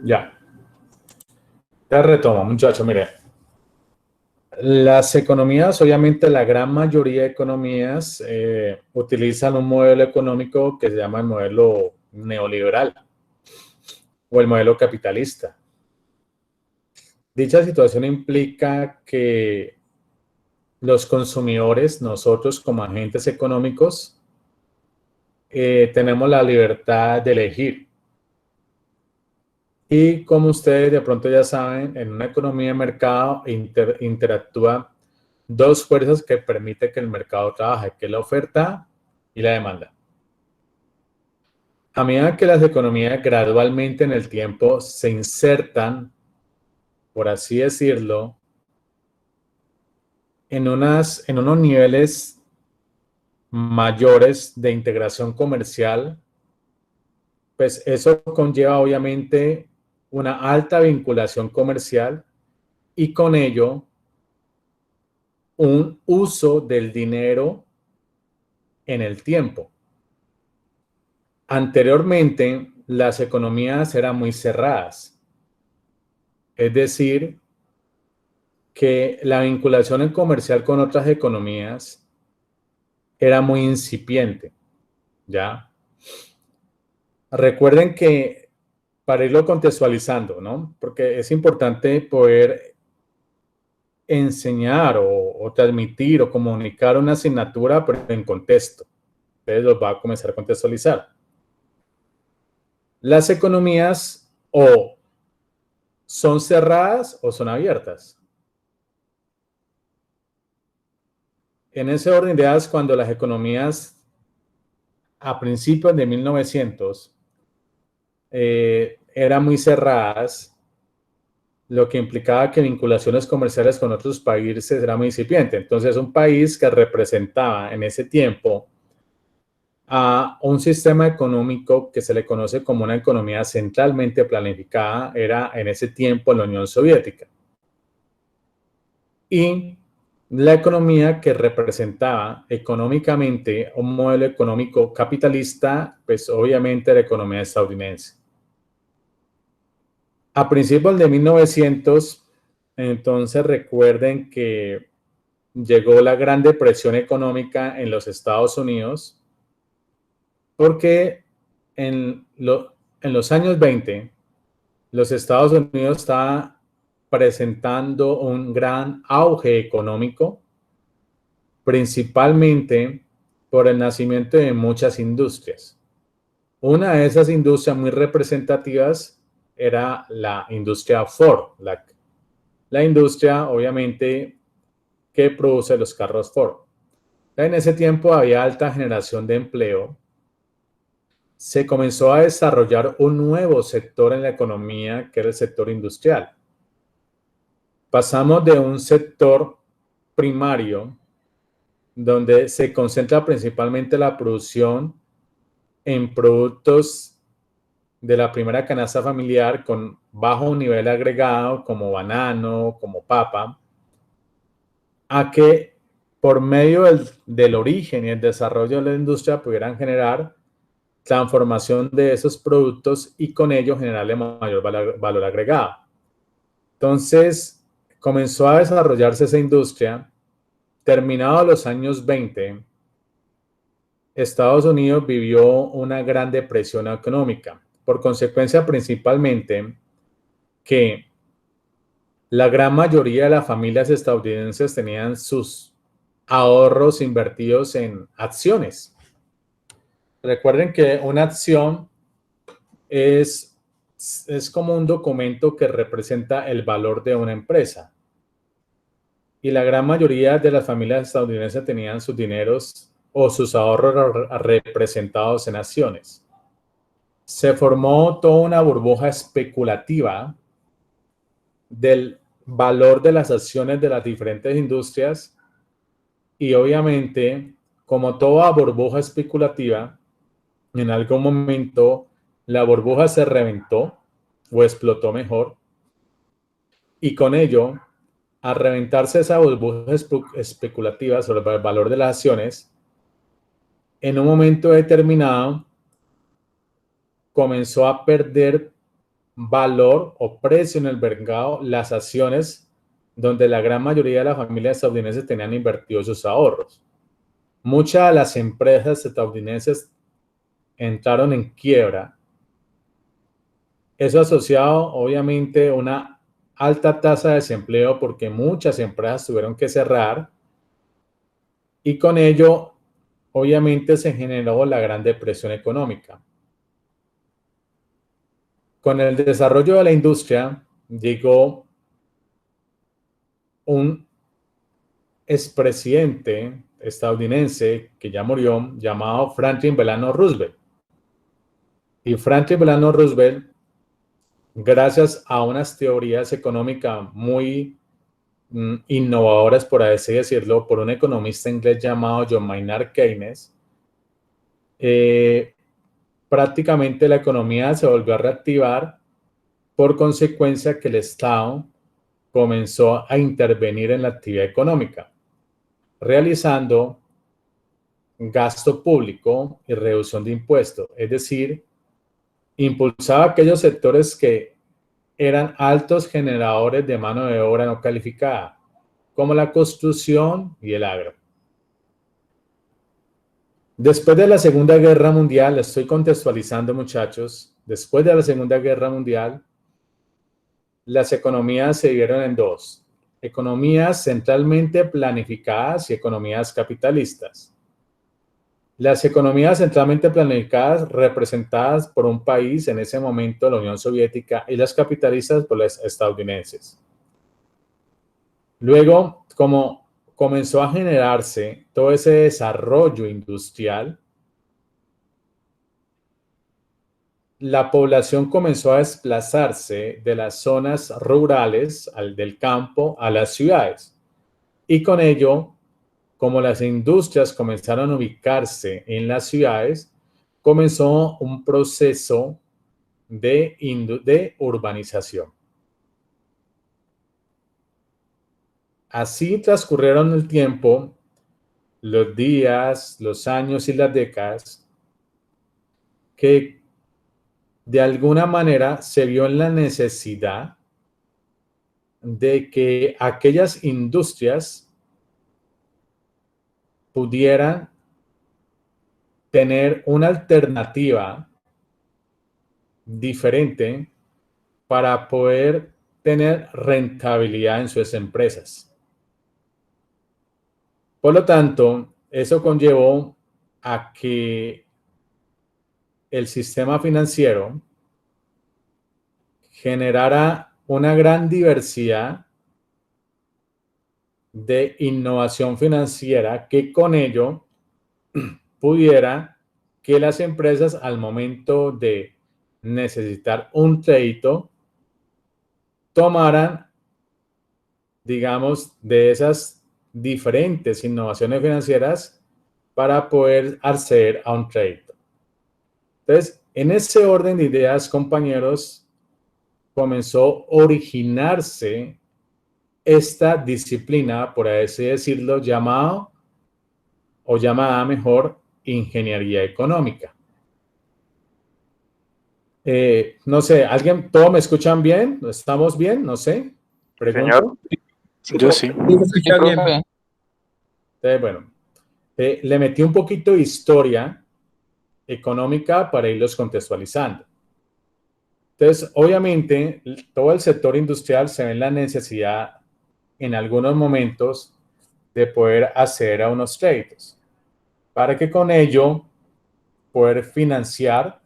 Ya, te retomo, muchacho. Mire, las economías, obviamente la gran mayoría de economías utilizan un modelo económico que se llama el modelo neoliberal o el modelo capitalista. Dicha situación implica que los consumidores, nosotros como agentes económicos, tenemos la libertad de elegir. Y como ustedes de pronto ya saben, en una economía de mercado interactúa dos fuerzas que permiten que el mercado trabaje, que es la oferta y la demanda. A medida que las economías gradualmente en el tiempo se insertan, por así decirlo, en unos niveles mayores de integración comercial, pues eso conlleva obviamente una alta vinculación comercial y con ello un uso del dinero en el tiempo. Anteriormente, las economías eran muy cerradas, es decir, que la vinculación comercial con otras economías era muy incipiente, ¿ya? Recuerden que para irlo contextualizando, ¿no? Porque es importante poder enseñar o transmitir o comunicar una asignatura, pero en contexto. Entonces los va a comenzar a contextualizar. Las economías o son cerradas o son abiertas. En ese orden de ideas, cuando las economías a principios de 1900 eran muy cerradas, lo que implicaba que vinculaciones comerciales con otros países era muy incipiente. Entonces, un país que representaba en ese tiempo a un sistema económico que se le conoce como una economía centralmente planificada era en ese tiempo la Unión Soviética. Y la economía que representaba económicamente un modelo económico capitalista, pues obviamente la economía estadounidense. A principios de 1900, entonces recuerden que llegó la Gran Depresión económica en los Estados Unidos, porque en los años 20, los Estados Unidos estaba presentando un gran auge económico, principalmente por el nacimiento de muchas industrias. Una de esas industrias muy representativas era la industria Ford, la industria obviamente que produce los carros Ford. En ese tiempo había alta generación de empleo. Se comenzó a desarrollar un nuevo sector en la economía, que era el sector industrial. Pasamos de un sector primario, donde se concentra principalmente la producción en productos de la primera canasta familiar con bajo nivel agregado, como banano, como papa, a que por medio del origen y el desarrollo de la industria pudieran generar transformación de esos productos y con ello generarle mayor valor agregado. Entonces, comenzó a desarrollarse esa industria. Terminados los años 20, Estados Unidos vivió una gran depresión económica, por consecuencia principalmente que la gran mayoría de las familias estadounidenses tenían sus ahorros invertidos en acciones. Recuerden que una acción es como un documento que representa el valor de una empresa. Y la gran mayoría de las familias estadounidenses tenían sus dineros o sus ahorros representados en acciones. Se formó toda una burbuja especulativa del valor de las acciones de las diferentes industrias y obviamente, como toda burbuja especulativa, en algún momento la burbuja se reventó o explotó mejor y con ello, al reventarse esa burbuja especulativa sobre el valor de las acciones, en un momento determinado comenzó a perder valor o precio en el mercado las acciones donde la gran mayoría de las familias estadounidenses tenían invertidos sus ahorros. Muchas de las empresas estadounidenses entraron en quiebra. Eso asociado, obviamente, a una alta tasa de desempleo porque muchas empresas tuvieron que cerrar y con ello, obviamente, se generó la Gran Depresión económica. Con el desarrollo de la industria llegó un expresidente estadounidense que ya murió, llamado Franklin Delano Roosevelt. Y Franklin Delano Roosevelt, gracias a unas teorías económicas muy innovadoras, por así decirlo, por un economista inglés llamado John Maynard Keynes, prácticamente la economía se volvió a reactivar por consecuencia que el Estado comenzó a intervenir en la actividad económica, realizando gasto público y reducción de impuestos, es decir, impulsaba aquellos sectores que eran altos generadores de mano de obra no calificada, como la construcción y el agro. Después de la Segunda Guerra Mundial, estoy contextualizando, muchachos, después de la Segunda Guerra Mundial, las economías se dividieron en dos: economías centralmente planificadas y economías capitalistas. Las economías centralmente planificadas, representadas por un país, en ese momento la Unión Soviética, y las capitalistas por los estadounidenses. Luego, como comenzó a generarse todo ese desarrollo industrial, la población comenzó a desplazarse de las zonas rurales, del campo, a las ciudades. Y con ello, como las industrias comenzaron a ubicarse en las ciudades, comenzó un proceso de urbanización. Así transcurrieron el tiempo, los días, los años y las décadas, que de alguna manera se vio en la necesidad de que aquellas industrias pudieran tener una alternativa diferente para poder tener rentabilidad en sus empresas. Por lo tanto, eso conllevó a que el sistema financiero generara una gran diversidad de innovación financiera que con ello pudiera que las empresas, al momento de necesitar un crédito, tomaran, digamos, de esas diferentes innovaciones financieras para poder acceder a un crédito. Entonces, en ese orden de ideas, compañeros, comenzó a originarse esta disciplina, por así decirlo, llamada mejor ingeniería económica. No sé, ¿alguien, todos me escuchan bien? ¿Estamos bien? No sé. ¿Pregunto? Señor. Yo sí. Sí, se escucha bien. Entonces, bueno, le metí un poquito de historia económica para irlos contextualizando. Entonces, obviamente, todo el sector industrial se ve en la necesidad en algunos momentos de poder acceder a unos créditos para que con ello poder financiar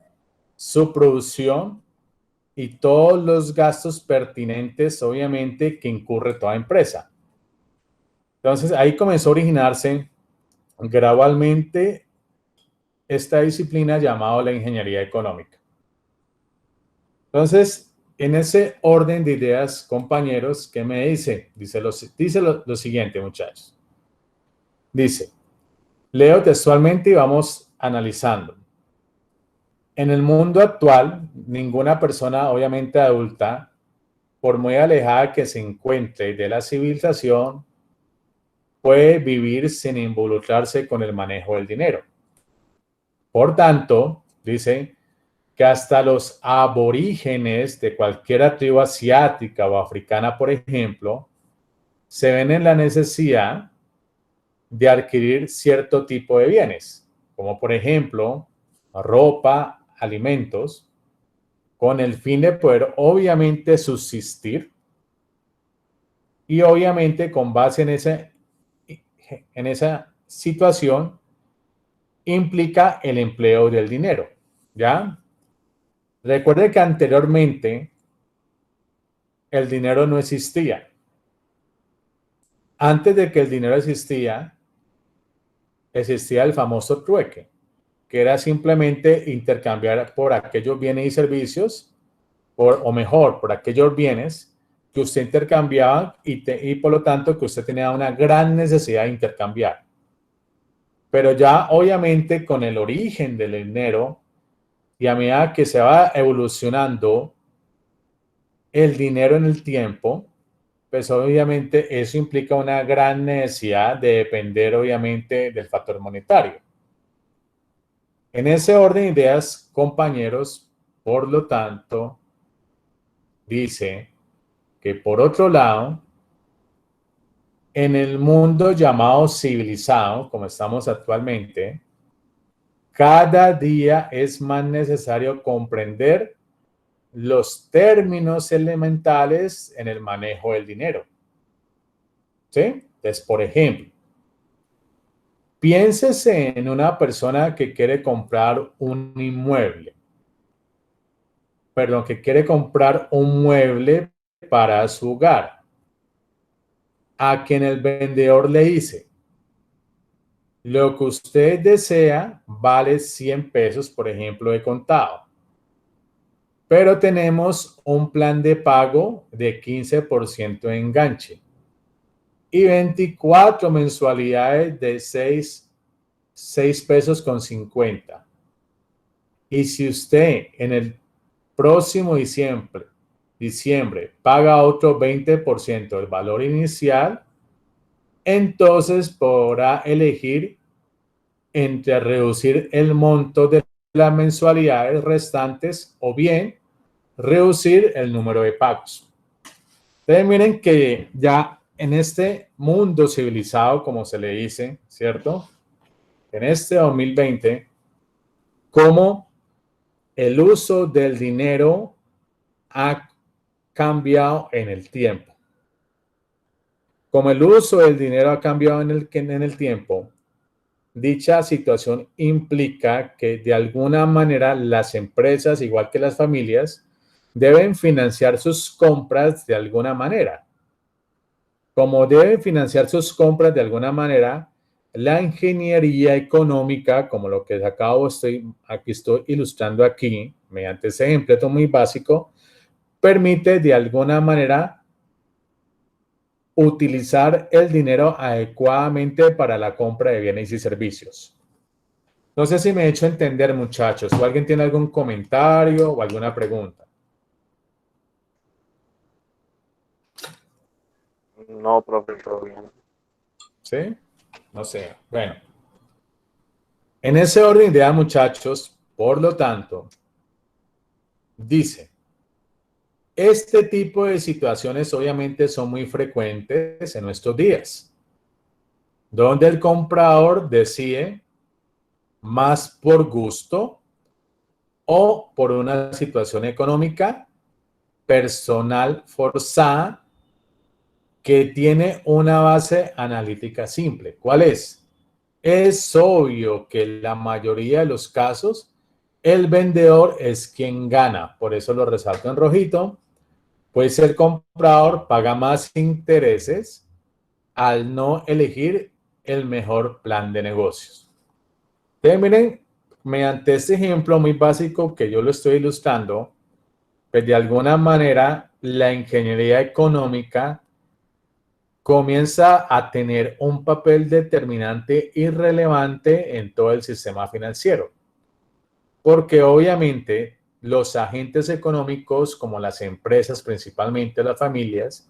su producción y todos los gastos pertinentes, obviamente, que incurre toda empresa. Entonces, ahí comenzó a originarse gradualmente esta disciplina llamada la ingeniería económica. Entonces, en ese orden de ideas, compañeros, ¿qué me dice? Dice lo siguiente, muchachos. Dice, leo textualmente y vamos analizando. En el mundo actual, ninguna persona, obviamente adulta, por muy alejada que se encuentre de la civilización, puede vivir sin involucrarse con el manejo del dinero. Por tanto, dice que hasta los aborígenes de cualquier tribu asiática o africana, por ejemplo, se ven en la necesidad de adquirir cierto tipo de bienes, como por ejemplo, ropa, alimentos, con el fin de poder obviamente subsistir y obviamente con base en esa situación implica el empleo del dinero, ¿ya? Recuerde que anteriormente el dinero no existía. Antes de que el dinero existía el famoso trueque, que era simplemente intercambiar por aquellos bienes y servicios, o mejor, por aquellos bienes que usted intercambiaba y por lo tanto que usted tenía una gran necesidad de intercambiar. Pero ya obviamente con el origen del dinero y a medida que se va evolucionando el dinero en el tiempo, pues obviamente eso implica una gran necesidad de depender obviamente del factor monetario. En ese orden de ideas, compañeros, por lo tanto, dice que por otro lado, en el mundo llamado civilizado, como estamos actualmente, cada día es más necesario comprender los términos elementales en el manejo del dinero. ¿Sí? Entonces, por ejemplo, piénsese en una persona que quiere comprar un inmueble. Perdón, que quiere comprar un mueble para su hogar. A quien el vendedor le dice, lo que usted desea vale 100 pesos, por ejemplo, de contado. Pero tenemos un plan de pago de 15% de enganche y 24 mensualidades de 6 pesos con 50. Y si usted en el próximo diciembre paga otro 20% del valor inicial, entonces podrá elegir entre reducir el monto de las mensualidades restantes o bien reducir el número de pagos. Entonces miren que ya en este mundo civilizado, como se le dice, ¿cierto? En este 2020, cómo el uso del dinero ha cambiado en el tiempo. Como el uso del dinero ha cambiado en el tiempo, dicha situación implica que de alguna manera las empresas, igual que las familias, deben financiar sus compras de alguna manera. Como deben financiar sus compras de alguna manera, la ingeniería económica, como lo que aquí estoy ilustrando aquí, mediante ese ejemplo muy básico, permite de alguna manera utilizar el dinero adecuadamente para la compra de bienes y servicios. No sé si me he hecho entender, muchachos. ¿O alguien tiene algún comentario o alguna pregunta? No, profe, todo bien. ¿Sí? No sé. Bueno. En ese orden de ideas, muchachos, por lo tanto, dice, este tipo de situaciones obviamente son muy frecuentes en nuestros días, donde el comprador decide más por gusto o por una situación económica personal forzada que tiene una base analítica simple. ¿Cuál es? Es obvio que en la mayoría de los casos el vendedor es quien gana, por eso lo resalto en rojito, pues el comprador paga más intereses al no elegir el mejor plan de negocios. Entonces, miren, mediante este ejemplo muy básico que yo lo estoy ilustrando, pues de alguna manera la ingeniería económica comienza a tener un papel determinante y relevante en todo el sistema financiero. Porque obviamente los agentes económicos, como las empresas, principalmente las familias,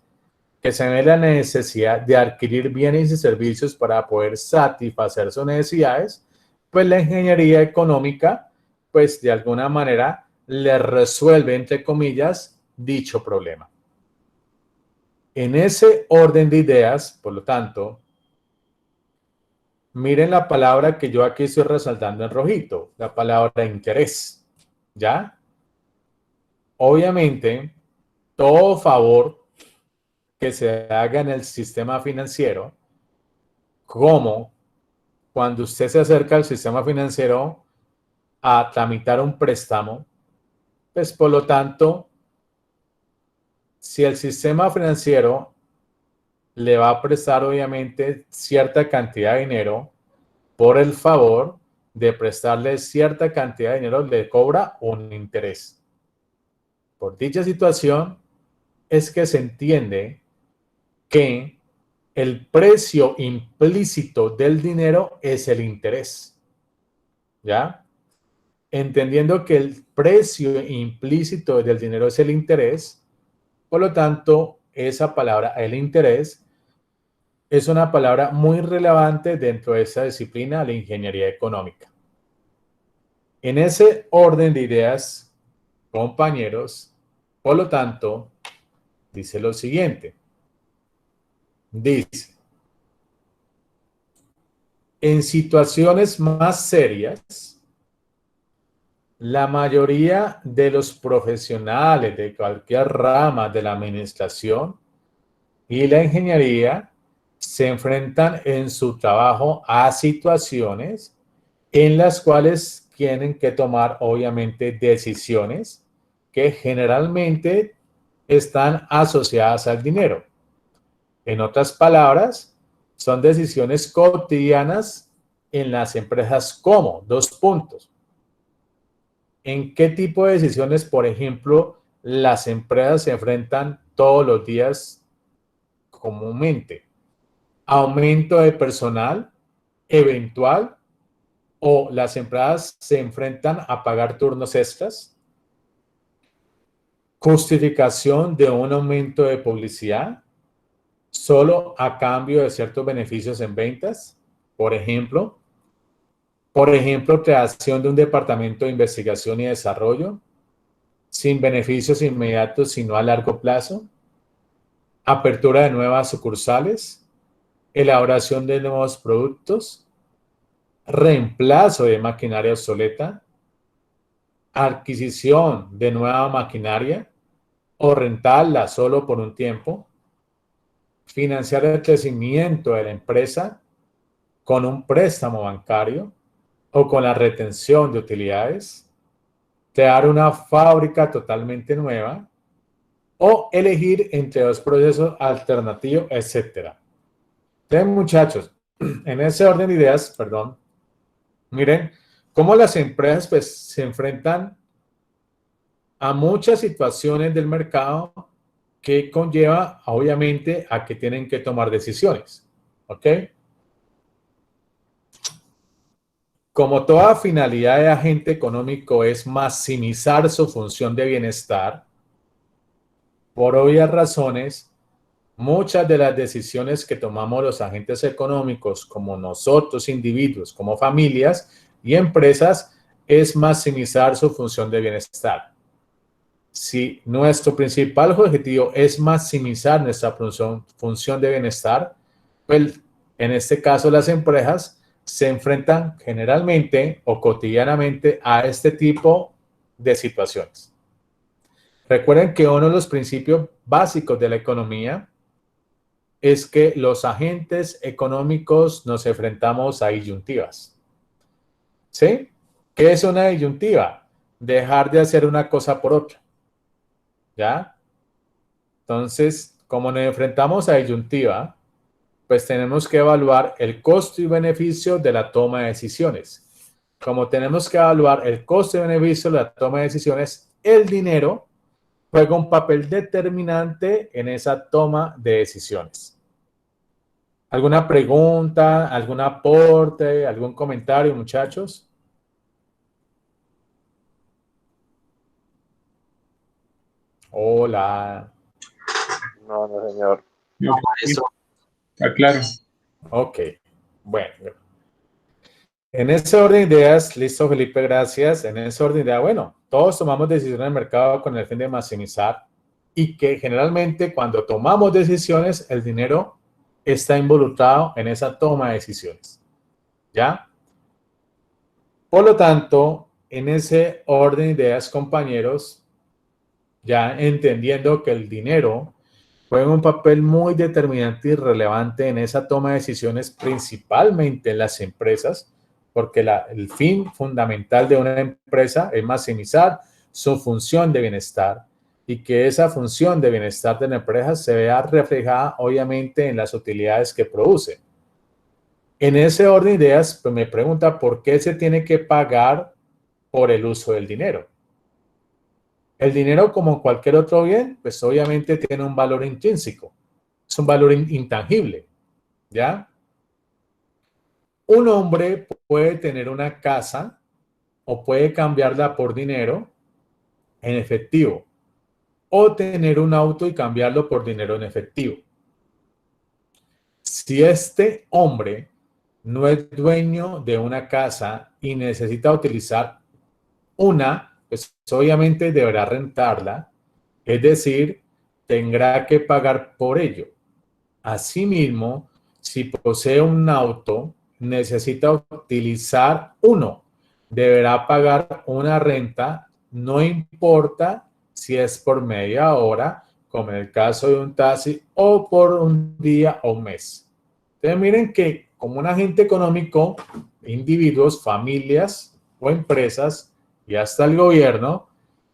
que se ven la necesidad de adquirir bienes y servicios para poder satisfacer sus necesidades, pues la ingeniería económica, pues de alguna manera le resuelve, entre comillas, dicho problema. En ese orden de ideas, por lo tanto, miren la palabra que yo aquí estoy resaltando en rojito, la palabra interés, ¿ya? Obviamente, todo favor que se haga en el sistema financiero, como cuando usted se acerca al sistema financiero a tramitar un préstamo, pues por lo tanto, si el sistema financiero le va a prestar obviamente cierta cantidad de dinero por el favor de prestarle cierta cantidad de dinero, le cobra un interés. Por dicha situación es que se entiende que el precio implícito del dinero es el interés. ¿Ya? Entendiendo que el precio implícito del dinero es el interés, por lo tanto, esa palabra, el interés, es una palabra muy relevante dentro de esa disciplina, la ingeniería económica. En ese orden de ideas, compañeros, por lo tanto, dice lo siguiente. Dice, en situaciones más serias, la mayoría de los profesionales de cualquier rama de la administración y la ingeniería se enfrentan en su trabajo a situaciones en las cuales tienen que tomar, obviamente, decisiones que generalmente están asociadas al dinero. En otras palabras, son decisiones cotidianas en las empresas como, dos puntos. ¿En qué tipo de decisiones, por ejemplo, las empresas se enfrentan todos los días comúnmente? ¿Aumento de personal eventual o las empresas se enfrentan a pagar turnos extras? ¿Justificación de un aumento de publicidad solo a cambio de ciertos beneficios en ventas? Por ejemplo, creación de un departamento de investigación y desarrollo sin beneficios inmediatos sino a largo plazo, apertura de nuevas sucursales, elaboración de nuevos productos, reemplazo de maquinaria obsoleta, adquisición de nueva maquinaria o rentarla solo por un tiempo, financiar el crecimiento de la empresa con un préstamo bancario o con la retención de utilidades, crear una fábrica totalmente nueva o elegir entre dos procesos alternativos, etc. Entonces, muchachos, en ese orden de ideas, perdón, miren cómo las empresas pues, se enfrentan a muchas situaciones del mercado que conlleva, obviamente, a que tienen que tomar decisiones. ¿Ok? Como toda finalidad de agente económico es maximizar su función de bienestar, por obvias razones, muchas de las decisiones que tomamos los agentes económicos, como nosotros individuos, como familias y empresas, es maximizar su función de bienestar. Si nuestro principal objetivo es maximizar nuestra función de bienestar, pues en este caso las empresas se enfrentan generalmente o cotidianamente a este tipo de situaciones. Recuerden que uno de los principios básicos de la economía es que los agentes económicos nos enfrentamos a disyuntivas. ¿Sí? ¿Qué es una disyuntiva? Dejar de hacer una cosa por otra. ¿Ya? Entonces, como nos enfrentamos a disyuntiva, pues tenemos que evaluar el costo y beneficio de la toma de decisiones. Como tenemos que evaluar el costo y beneficio de la toma de decisiones, el dinero juega un papel determinante en esa toma de decisiones. ¿Alguna pregunta, algún aporte, algún comentario, muchachos? Hola. No, no, señor. No, eso está claro. Ok, bueno. En ese orden de ideas, listo, Felipe, gracias. En ese orden de ideas, bueno, todos tomamos decisiones en el mercado con el fin de maximizar y que generalmente cuando tomamos decisiones, el dinero está involucrado en esa toma de decisiones. ¿Ya? Por lo tanto, en ese orden de ideas, compañeros, ya entendiendo que el dinero juega un papel muy determinante y relevante en esa toma de decisiones, principalmente en las empresas, porque el fin fundamental de una empresa es maximizar su función de bienestar y que esa función de bienestar de la empresa se vea reflejada obviamente en las utilidades que produce. En ese orden de ideas, pues me pregunta por qué se tiene que pagar por el uso del dinero. El dinero, como cualquier otro bien, pues obviamente tiene un valor intrínseco, es un valor intangible, ¿ya? Un hombre puede tener una casa o puede cambiarla por dinero en efectivo o tener un auto y cambiarlo por dinero en efectivo. Si este hombre no es dueño de una casa y necesita utilizar una, pues obviamente deberá rentarla, es decir, tendrá que pagar por ello. Asimismo, si posee un auto, necesita utilizar uno, deberá pagar una renta, no importa si es por media hora, como en el caso de un taxi, o por un día o un mes. Entonces miren que como un agente económico, individuos, familias o empresas y hasta el gobierno,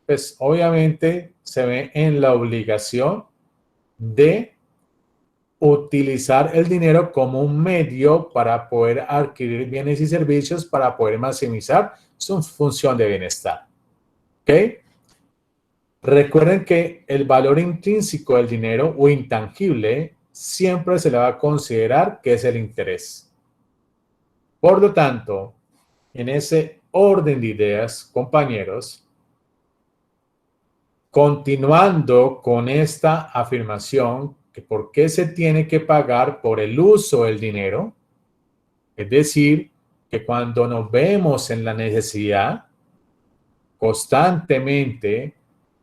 pues obviamente se ve en la obligación de utilizar el dinero como un medio para poder adquirir bienes y servicios para poder maximizar su función de bienestar. ¿Ok? Recuerden que el valor intrínseco del dinero o intangible siempre se le va a considerar que es el interés. Por lo tanto, en ese orden de ideas, compañeros, continuando con esta afirmación, que por qué se tiene que pagar por el uso del dinero, es decir, que cuando nos vemos en la necesidad constantemente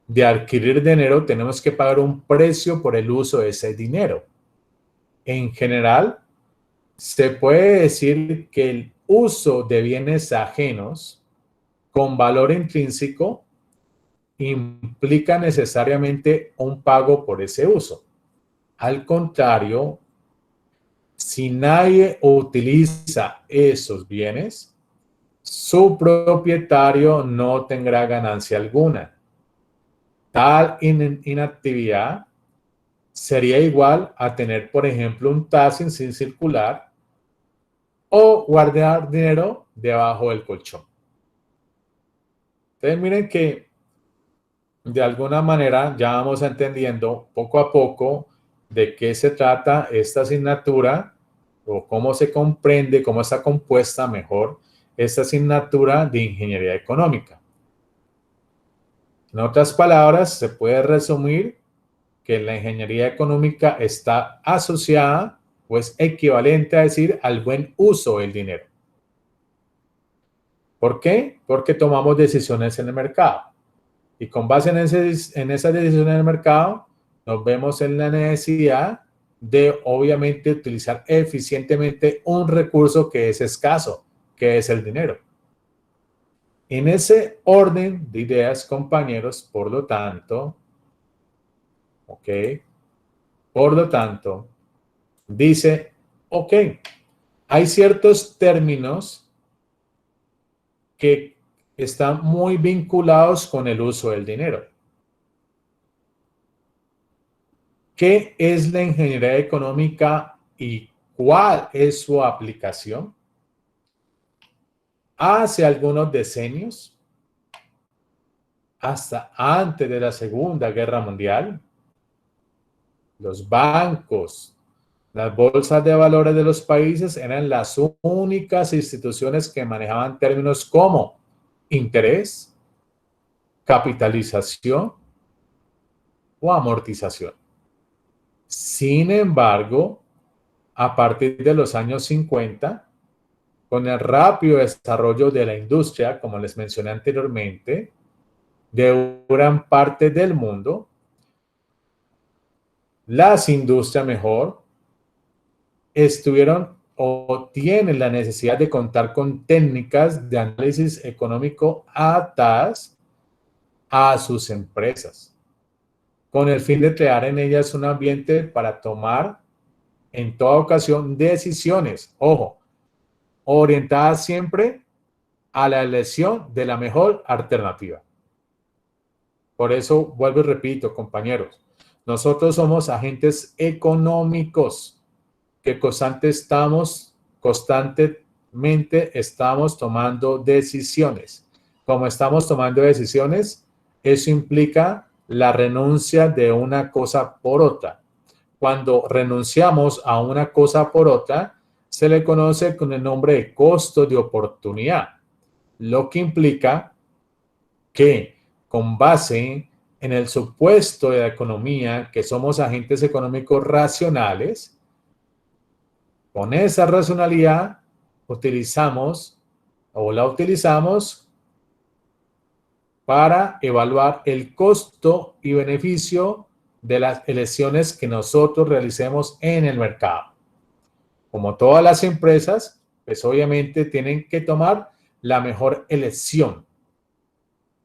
de adquirir dinero, tenemos que pagar un precio por el uso de ese dinero. En general, se puede decir que el uso de bienes ajenos con valor intrínseco implica necesariamente un pago por ese uso. Al contrario, si nadie utiliza esos bienes, su propietario no tendrá ganancia alguna. Tal inactividad sería igual a tener, por ejemplo, un taxi sin circular o guardar dinero debajo del colchón. Entonces miren que de alguna manera ya vamos entendiendo poco a poco de qué se trata esta asignatura o cómo se comprende, cómo está compuesta mejor esta asignatura de ingeniería económica. En otras palabras, se puede resumir que la ingeniería económica está asociada o es equivalente a decir al buen uso del dinero. ¿Por qué? Porque tomamos decisiones en el mercado. Y con base en esas decisiones en el mercado, nos vemos en la necesidad de, obviamente, utilizar eficientemente un recurso que es escaso, que es el dinero. En ese orden de ideas, compañeros, por lo tanto, dice, hay ciertos términos que están muy vinculados con el uso del dinero. ¿Qué es la ingeniería económica y cuál es su aplicación? Hace algunos decenios, hasta antes de la Segunda Guerra Mundial, los bancos, las bolsas de valores de los países eran las únicas instituciones que manejaban términos como interés, capitalización o amortización. Sin embargo, a partir de los años 50, con el rápido desarrollo de la industria, como les mencioné anteriormente, de gran parte del mundo, las industrias mejor estuvieron o tienen la necesidad de contar con técnicas de análisis económico adaptadas a sus empresas, con el fin de crear en ellas un ambiente para tomar en toda ocasión decisiones, ojo, orientadas siempre a la elección de la mejor alternativa. Por eso, vuelvo y repito, compañeros, nosotros somos agentes económicos que constantemente estamos tomando decisiones. Como estamos tomando decisiones, eso implica la renuncia de una cosa por otra. Cuando renunciamos a una cosa por otra, se le conoce con el nombre de costo de oportunidad, lo que implica que con base en el supuesto de la economía, que somos agentes económicos racionales, con esa racionalidad utilizamos para evaluar el costo y beneficio de las elecciones que nosotros realicemos en el mercado. Como todas las empresas, pues obviamente tienen que tomar la mejor elección,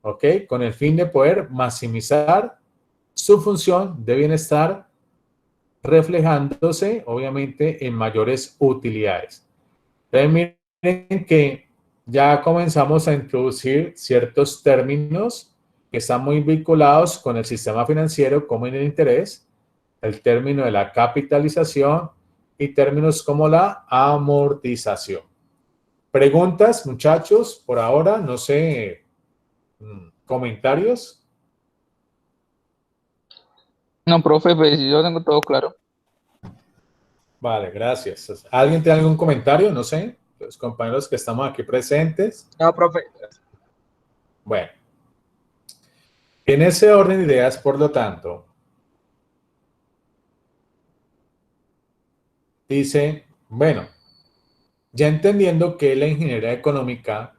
¿ok? Con el fin de poder maximizar su función de bienestar, reflejándose obviamente en mayores utilidades. Entonces miren que ya comenzamos a introducir ciertos términos que están muy vinculados con el sistema financiero, como en el interés, el término de la capitalización y términos como la amortización. ¿Preguntas, muchachos? Por ahora, no sé, ¿comentarios? No, profe, pues yo tengo todo claro. Vale, gracias. ¿Alguien tiene algún comentario? No sé, los compañeros que estamos aquí presentes. No, profe. Bueno, en ese orden de ideas, por lo tanto, dice, bueno, ya entendiendo qué es la ingeniería económica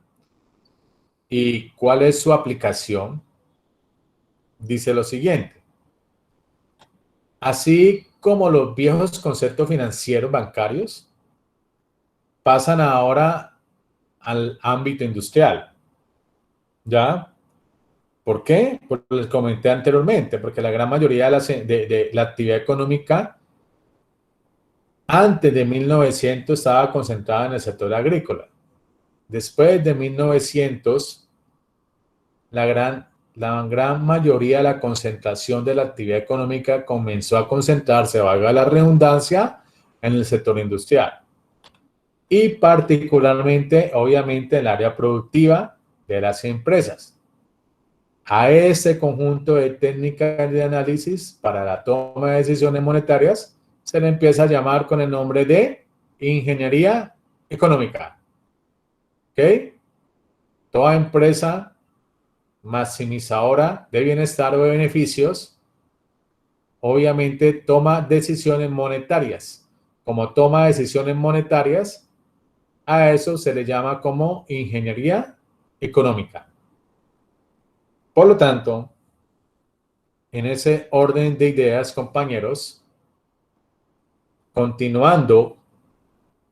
y cuál es su aplicación, dice lo siguiente. Así como los viejos conceptos financieros bancarios pasan ahora al ámbito industrial. ¿Ya? ¿Por qué? Pues les comenté anteriormente, porque la gran mayoría de la actividad económica antes de 1900 estaba concentrada en el sector agrícola. Después de 1900, la gran mayoría de la concentración de la actividad económica comenzó a concentrarse, valga la redundancia, en el sector industrial. Y particularmente, obviamente, en el área productiva de las empresas. A ese conjunto de técnicas de análisis para la toma de decisiones monetarias se le empieza a llamar con el nombre de ingeniería económica. ¿Ok? Toda empresa maximizadora de bienestar o de beneficios, obviamente toma decisiones monetarias. Como toma decisiones monetarias, a eso se le llama como ingeniería económica. Por lo tanto, en ese orden de ideas, compañeros, continuando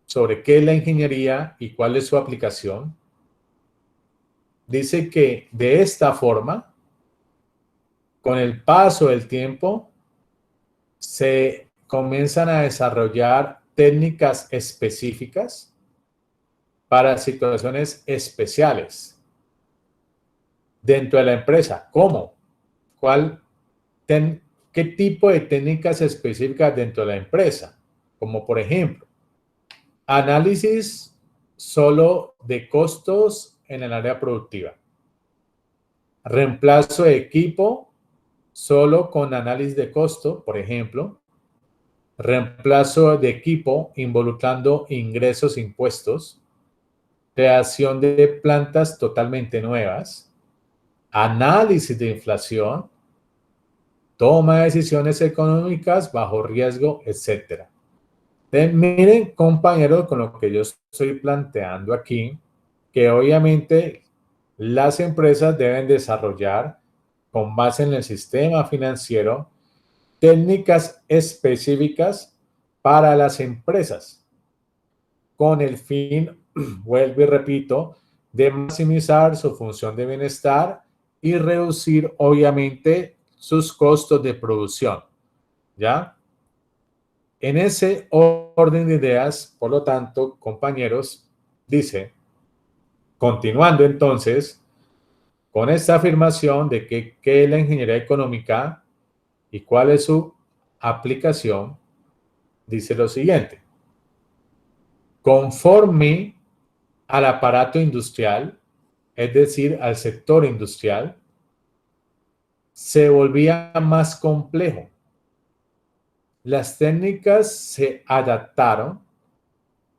sobre qué es la ingeniería y cuál es su aplicación, dice que de esta forma, con el paso del tiempo, se comienzan a desarrollar técnicas específicas para situaciones especiales dentro de la empresa. ¿Cómo? ¿Qué tipo de técnicas específicas dentro de la empresa? Como por ejemplo, análisis solo de costos en el área productiva. Reemplazo de equipo solo con análisis de costo, por ejemplo. Reemplazo de equipo involucrando ingresos e impuestos. Creación de plantas totalmente nuevas. Análisis de inflación. Toma de decisiones económicas bajo riesgo, etc. Miren, compañeros, con lo que yo estoy planteando aquí, que obviamente las empresas deben desarrollar con base en el sistema financiero, técnicas específicas para las empresas, con el fin, vuelvo y repito, de maximizar su función de bienestar y reducir, obviamente, sus costos de producción, ¿ya? En ese orden de ideas, por lo tanto, compañeros, dice, continuando entonces con esta afirmación de qué es la ingeniería económica y cuál es su aplicación, dice lo siguiente. Conforme al aparato industrial, es decir, al sector industrial, se volvía más complejo. Las técnicas se adaptaron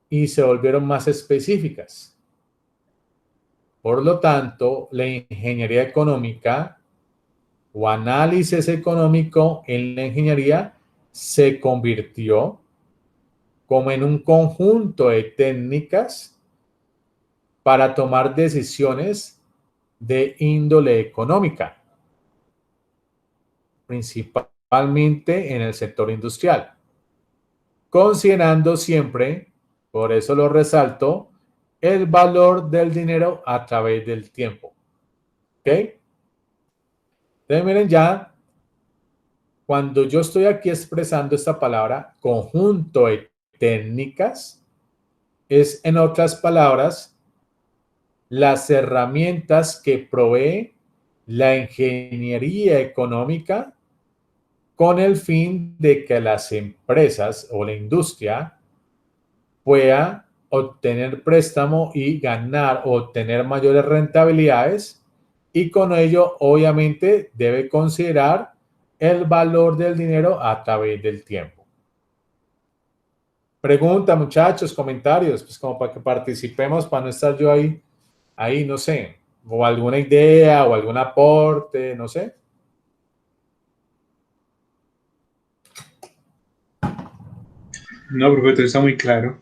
y se volvieron más específicas. Por lo tanto, la ingeniería económica o análisis económico en la ingeniería se convirtió como en un conjunto de técnicas para tomar decisiones de índole económica, principalmente en el sector industrial, considerando siempre, por eso lo resalto, el valor del dinero a través del tiempo. ¿Ok? Entonces miren ya, cuando yo estoy aquí expresando esta palabra, conjunto de técnicas, es en otras palabras, las herramientas que provee la ingeniería económica con el fin de que las empresas o la industria pueda obtener préstamo y ganar o obtener mayores rentabilidades, y con ello obviamente debe considerar el valor del dinero a través del tiempo. Pregunta, muchachos, comentarios, pues como para que participemos, para no estar yo ahí, no sé, o alguna idea o algún aporte, no sé. No, profesor, está muy claro.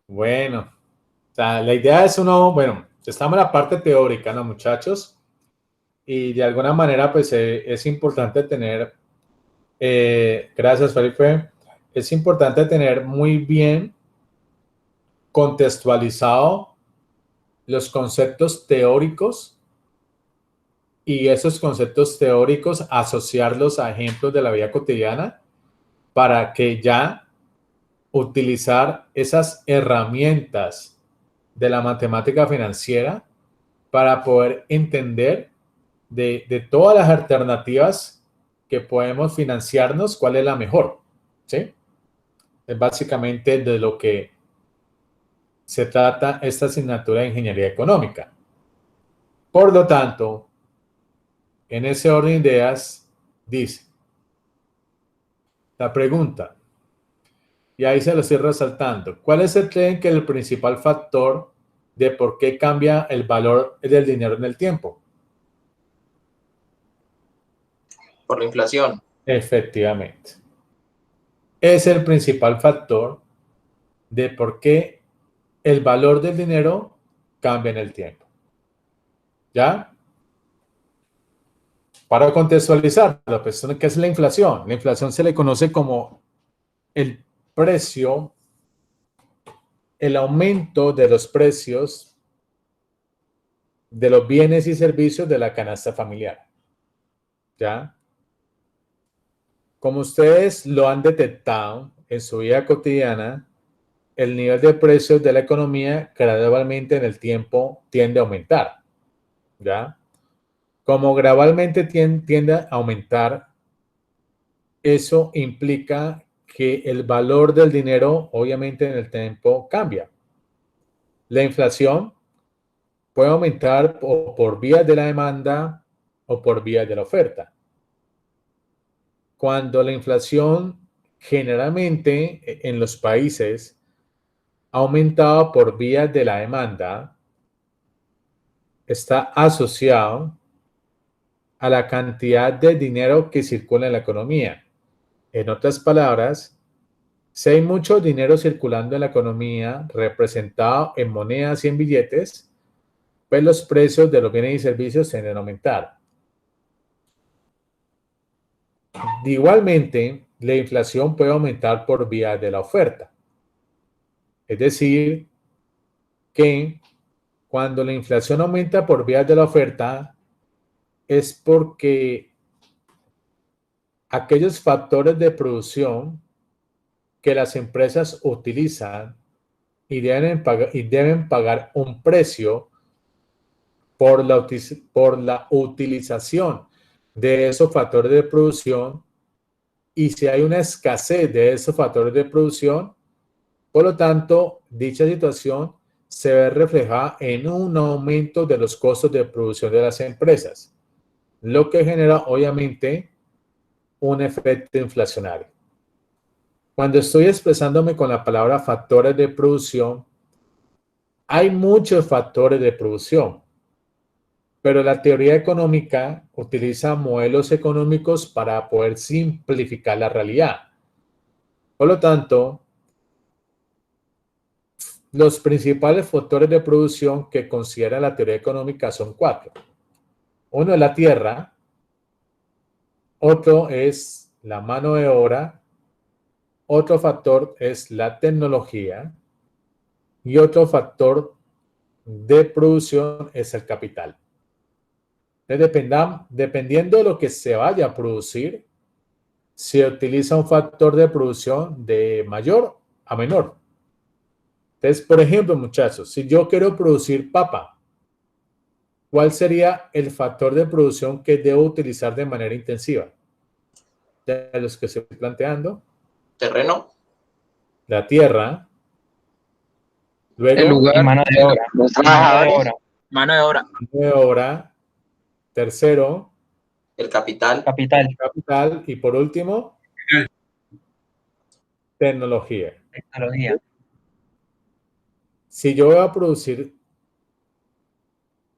Bueno, o sea, la idea es bueno, estamos en la parte teórica, ¿no, muchachos? Y de alguna manera, pues es importante tener, gracias, Felipe, es importante tener muy bien contextualizado los conceptos teóricos y esos conceptos teóricos asociarlos a ejemplos de la vida cotidiana para que ya utilizar esas herramientas de la matemática financiera para poder entender de todas las alternativas que podemos financiarnos, cuál es la mejor, ¿sí? Es básicamente de lo que se trata esta asignatura de ingeniería económica. Por lo tanto, en ese orden de ideas, dice la pregunta, y ahí se lo estoy resaltando, ¿cuál creen que es el principal factor de por qué cambia el valor del dinero en el tiempo? Por la inflación. Efectivamente. Es el principal factor de por qué el valor del dinero cambia en el tiempo. ¿Ya? Para contextualizarlo, pues, ¿qué es la inflación? La inflación se le conoce como el precio, el aumento de los precios de los bienes y servicios de la canasta familiar. ¿Ya? Como ustedes lo han detectado en su vida cotidiana, el nivel de precios de la economía gradualmente en el tiempo tiende a aumentar. ¿Ya? Como gradualmente tiende a aumentar, eso implica que el valor del dinero, obviamente, en el tiempo cambia. La inflación puede aumentar por vías de la demanda o por vías de la oferta. Cuando la inflación generalmente en los países ha aumentado por vías de la demanda, está asociado a la cantidad de dinero que circula en la economía. En otras palabras, si hay mucho dinero circulando en la economía representado en monedas y en billetes, pues los precios de los bienes y servicios tienden a aumentar. Igualmente, la inflación puede aumentar por vía de la oferta. Es decir, que cuando la inflación aumenta por vía de la oferta es porque aquellos factores de producción que las empresas utilizan y deben pagar un precio por la utilización de esos factores de producción, y si hay una escasez de esos factores de producción, por lo tanto, dicha situación se ve reflejada en un aumento de los costos de producción de las empresas, lo que genera obviamente un efecto inflacionario. Cuando estoy expresándome con la palabra factores de producción, hay muchos factores de producción, pero la teoría económica utiliza modelos económicos para poder simplificar la realidad. Por lo tanto, los principales factores de producción que considera la teoría económica son 4. Uno es la tierra, otro es la mano de obra, otro factor es la tecnología y otro factor de producción es el capital. Entonces, dependiendo de lo que se vaya a producir, se utiliza un factor de producción de mayor a menor. Entonces, por ejemplo, muchachos, si yo quiero producir papa, ¿cuál sería el factor de producción que debo utilizar de manera intensiva? De los que estoy planteando. Terreno. La tierra. Luego, El lugar. Y mano de obra. Los Y mano de trabajadores. obra. Mano de obra. mano de obra. Tercero, El capital. Capital. capital. Y por último, tecnología. Tecnología. Si yo voy a producir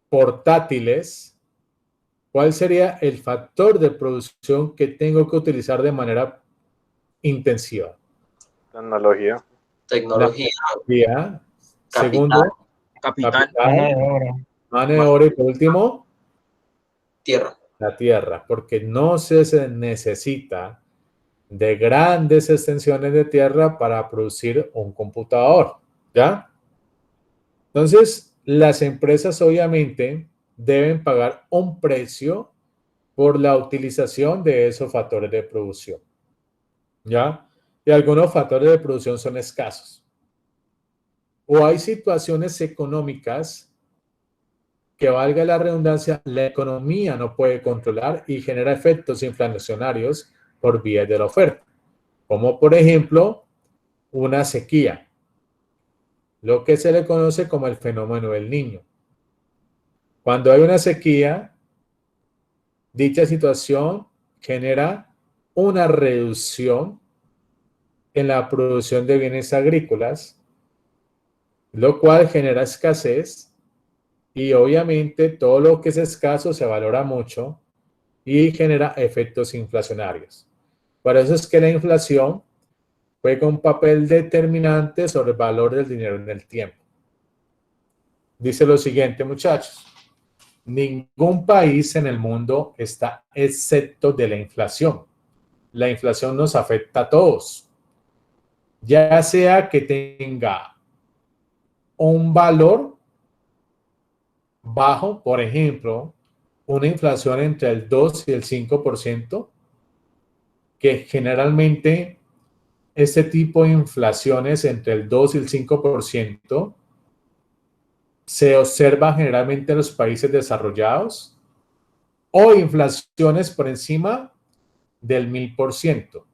portátiles, ¿cuál sería el factor de producción que tengo que utilizar de manera intensiva? Tecnología. Tecnología. Tecnología. Capital. Segundo, Capital. Mano de obra. mano de obra. Y por último, Tierra. la tierra, porque no se necesita de grandes extensiones de tierra para producir un computador, ¿ya? Entonces, las empresas obviamente deben pagar un precio por la utilización de esos factores de producción, ¿ya? Y algunos factores de producción son escasos. O hay situaciones económicas que, valga la redundancia, la economía no puede controlar y genera efectos inflacionarios por vía de la oferta, como por ejemplo una sequía, lo que se le conoce como el fenómeno del Niño. Cuando hay una sequía, dicha situación genera una reducción en la producción de bienes agrícolas, lo cual genera escasez, y obviamente todo lo que es escaso se valora mucho y genera efectos inflacionarios. Por eso es que la inflación juega un papel determinante sobre el valor del dinero en el tiempo. Dice lo siguiente, muchachos: ningún país en el mundo está excepto de la inflación. La inflación nos afecta a todos, ya sea que tenga un valor bajo, por ejemplo, una inflación entre el 2 y el 5%, que generalmente este tipo de inflaciones entre el 2 y el 5% se observa generalmente en los países desarrollados, o inflaciones por encima del 1000%.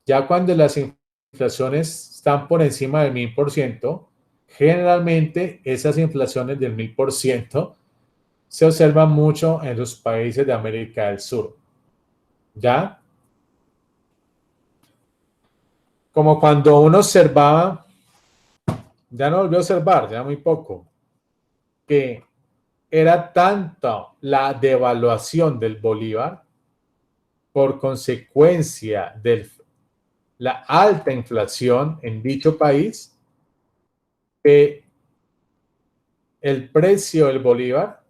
Ya cuando las inflaciones están por encima del 1000%, generalmente esas inflaciones del 1000% se observan mucho en los países de América del Sur. ¿Ya? Como cuando uno observaba, ya no volvió a observar, ya muy poco, que era tanta la devaluación del bolívar por consecuencia de la alta inflación en dicho país, que el precio del bolívar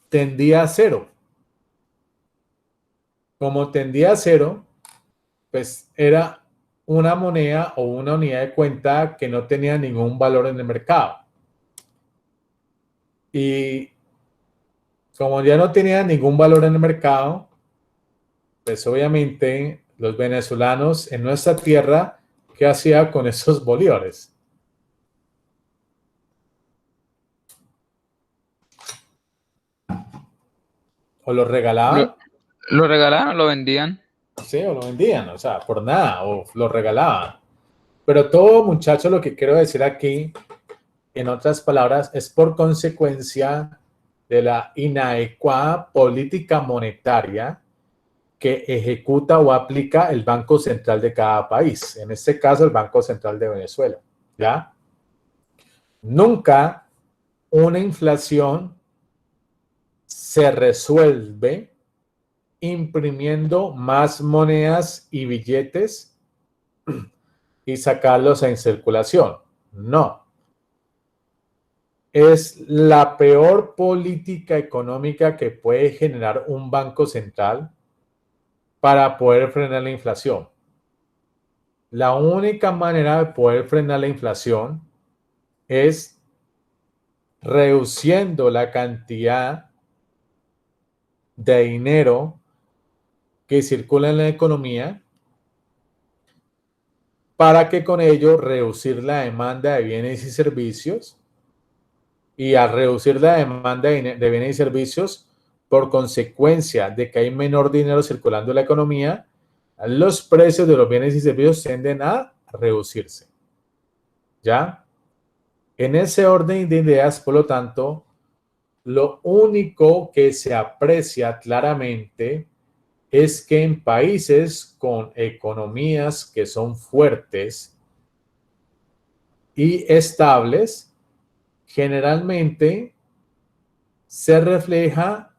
tendía a cero. Como tendía a cero, pues era una moneda o una unidad de cuenta que no tenía ningún valor en el mercado. Y como ya no tenía ningún valor en el mercado, pues obviamente los venezolanos en nuestra tierra, ¿qué hacía con esos bolívares? O los regalaban, Lo regalaban o lo vendían. sí, o lo vendían, o sea, por nada, o lo regalaban. Pero todo, muchachos, lo que quiero decir aquí, en otras palabras, es por consecuencia de la inadecuada política monetaria que ejecuta o aplica el Banco Central de cada país. En este caso, el Banco Central de Venezuela. ¿Ya? Nunca una inflación se resuelve imprimiendo más monedas y billetes y sacarlos en circulación. No. Es la peor política económica que puede generar un banco central para poder frenar la inflación. La única manera de poder frenar la inflación es reduciendo la cantidad de dinero que circula en la economía para que con ello reducir la demanda de bienes y servicios, y al reducir la demanda de bienes y servicios por consecuencia de que hay menor dinero circulando en la economía, los precios de los bienes y servicios tienden a reducirse. ¿Ya? En ese orden de ideas, por lo tanto, lo único que se aprecia claramente es que en países con economías que son fuertes y estables, generalmente se refleja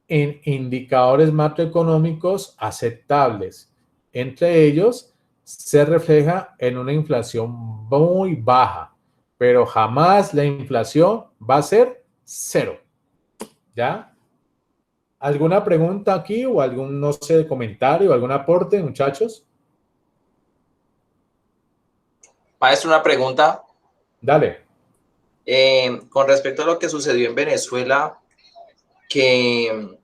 en indicadores macroeconómicos aceptables. Entre ellos, se refleja en una inflación muy baja, pero jamás la inflación va a ser cero. ¿Ya? ¿Alguna pregunta aquí o algún, no sé, comentario, algún aporte, muchachos? Maestro, una pregunta. Dale. Con respecto a lo que sucedió en Venezuela, que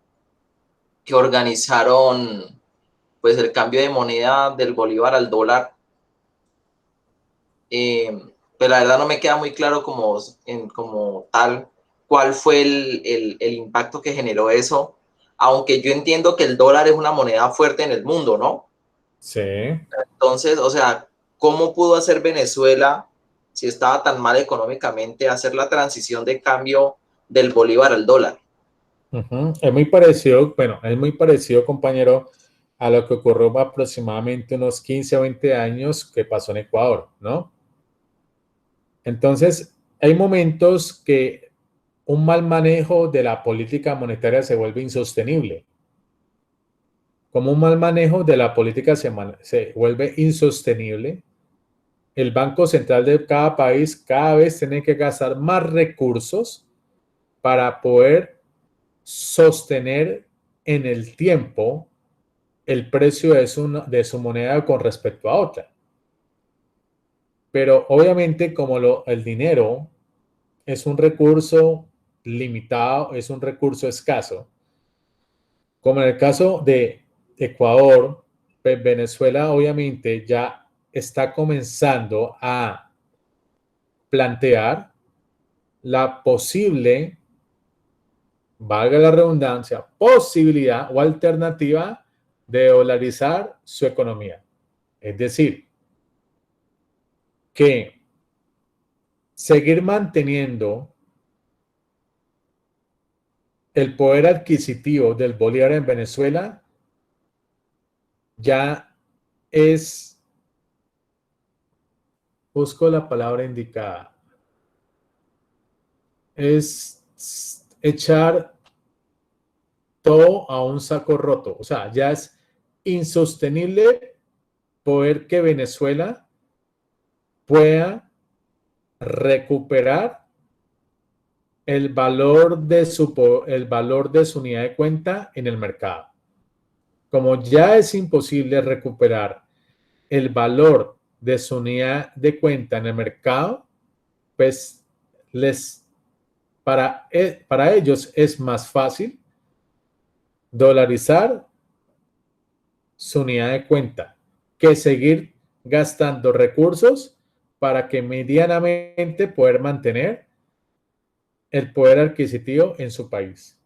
organizaron pues el cambio de moneda del bolívar al dólar, pues la verdad no me queda muy claro como tal cuál fue el impacto que generó eso, aunque yo entiendo que el dólar es una moneda fuerte en el mundo, ¿no? Sí. Entonces, o sea, ¿cómo pudo hacer Venezuela, si estaba tan mal económicamente, hacer la transición de cambio del bolívar al dólar? Es muy parecido, bueno, es muy parecido, compañero, a lo que ocurrió aproximadamente unos 15 o 20 años que pasó en Ecuador, ¿no? Entonces, hay momentos que un mal manejo de la política monetaria se vuelve insostenible. Como un mal manejo de la política se vuelve insostenible, el Banco Central de cada país cada vez tiene que gastar más recursos para poder sostener en el tiempo el precio de su moneda con respecto a otra. Pero obviamente como el dinero es un recurso limitado, es un recurso escaso, como en el caso de Ecuador, Venezuela obviamente ya está comenzando a plantear la posible, valga la redundancia, posibilidad o alternativa de dolarizar su economía. Es decir, que seguir manteniendo el poder adquisitivo del bolívar en Venezuela ya es, busco la palabra indicada, es echar todo a un saco roto. O sea, ya es insostenible poder que Venezuela pueda recuperar el valor de su unidad de cuenta en el mercado. Como ya es imposible recuperar el valor de su unidad de cuenta en el mercado, pues para ellos es más fácil dolarizar su unidad de cuenta que seguir gastando recursos para que medianamente poder mantener el poder adquisitivo en su país.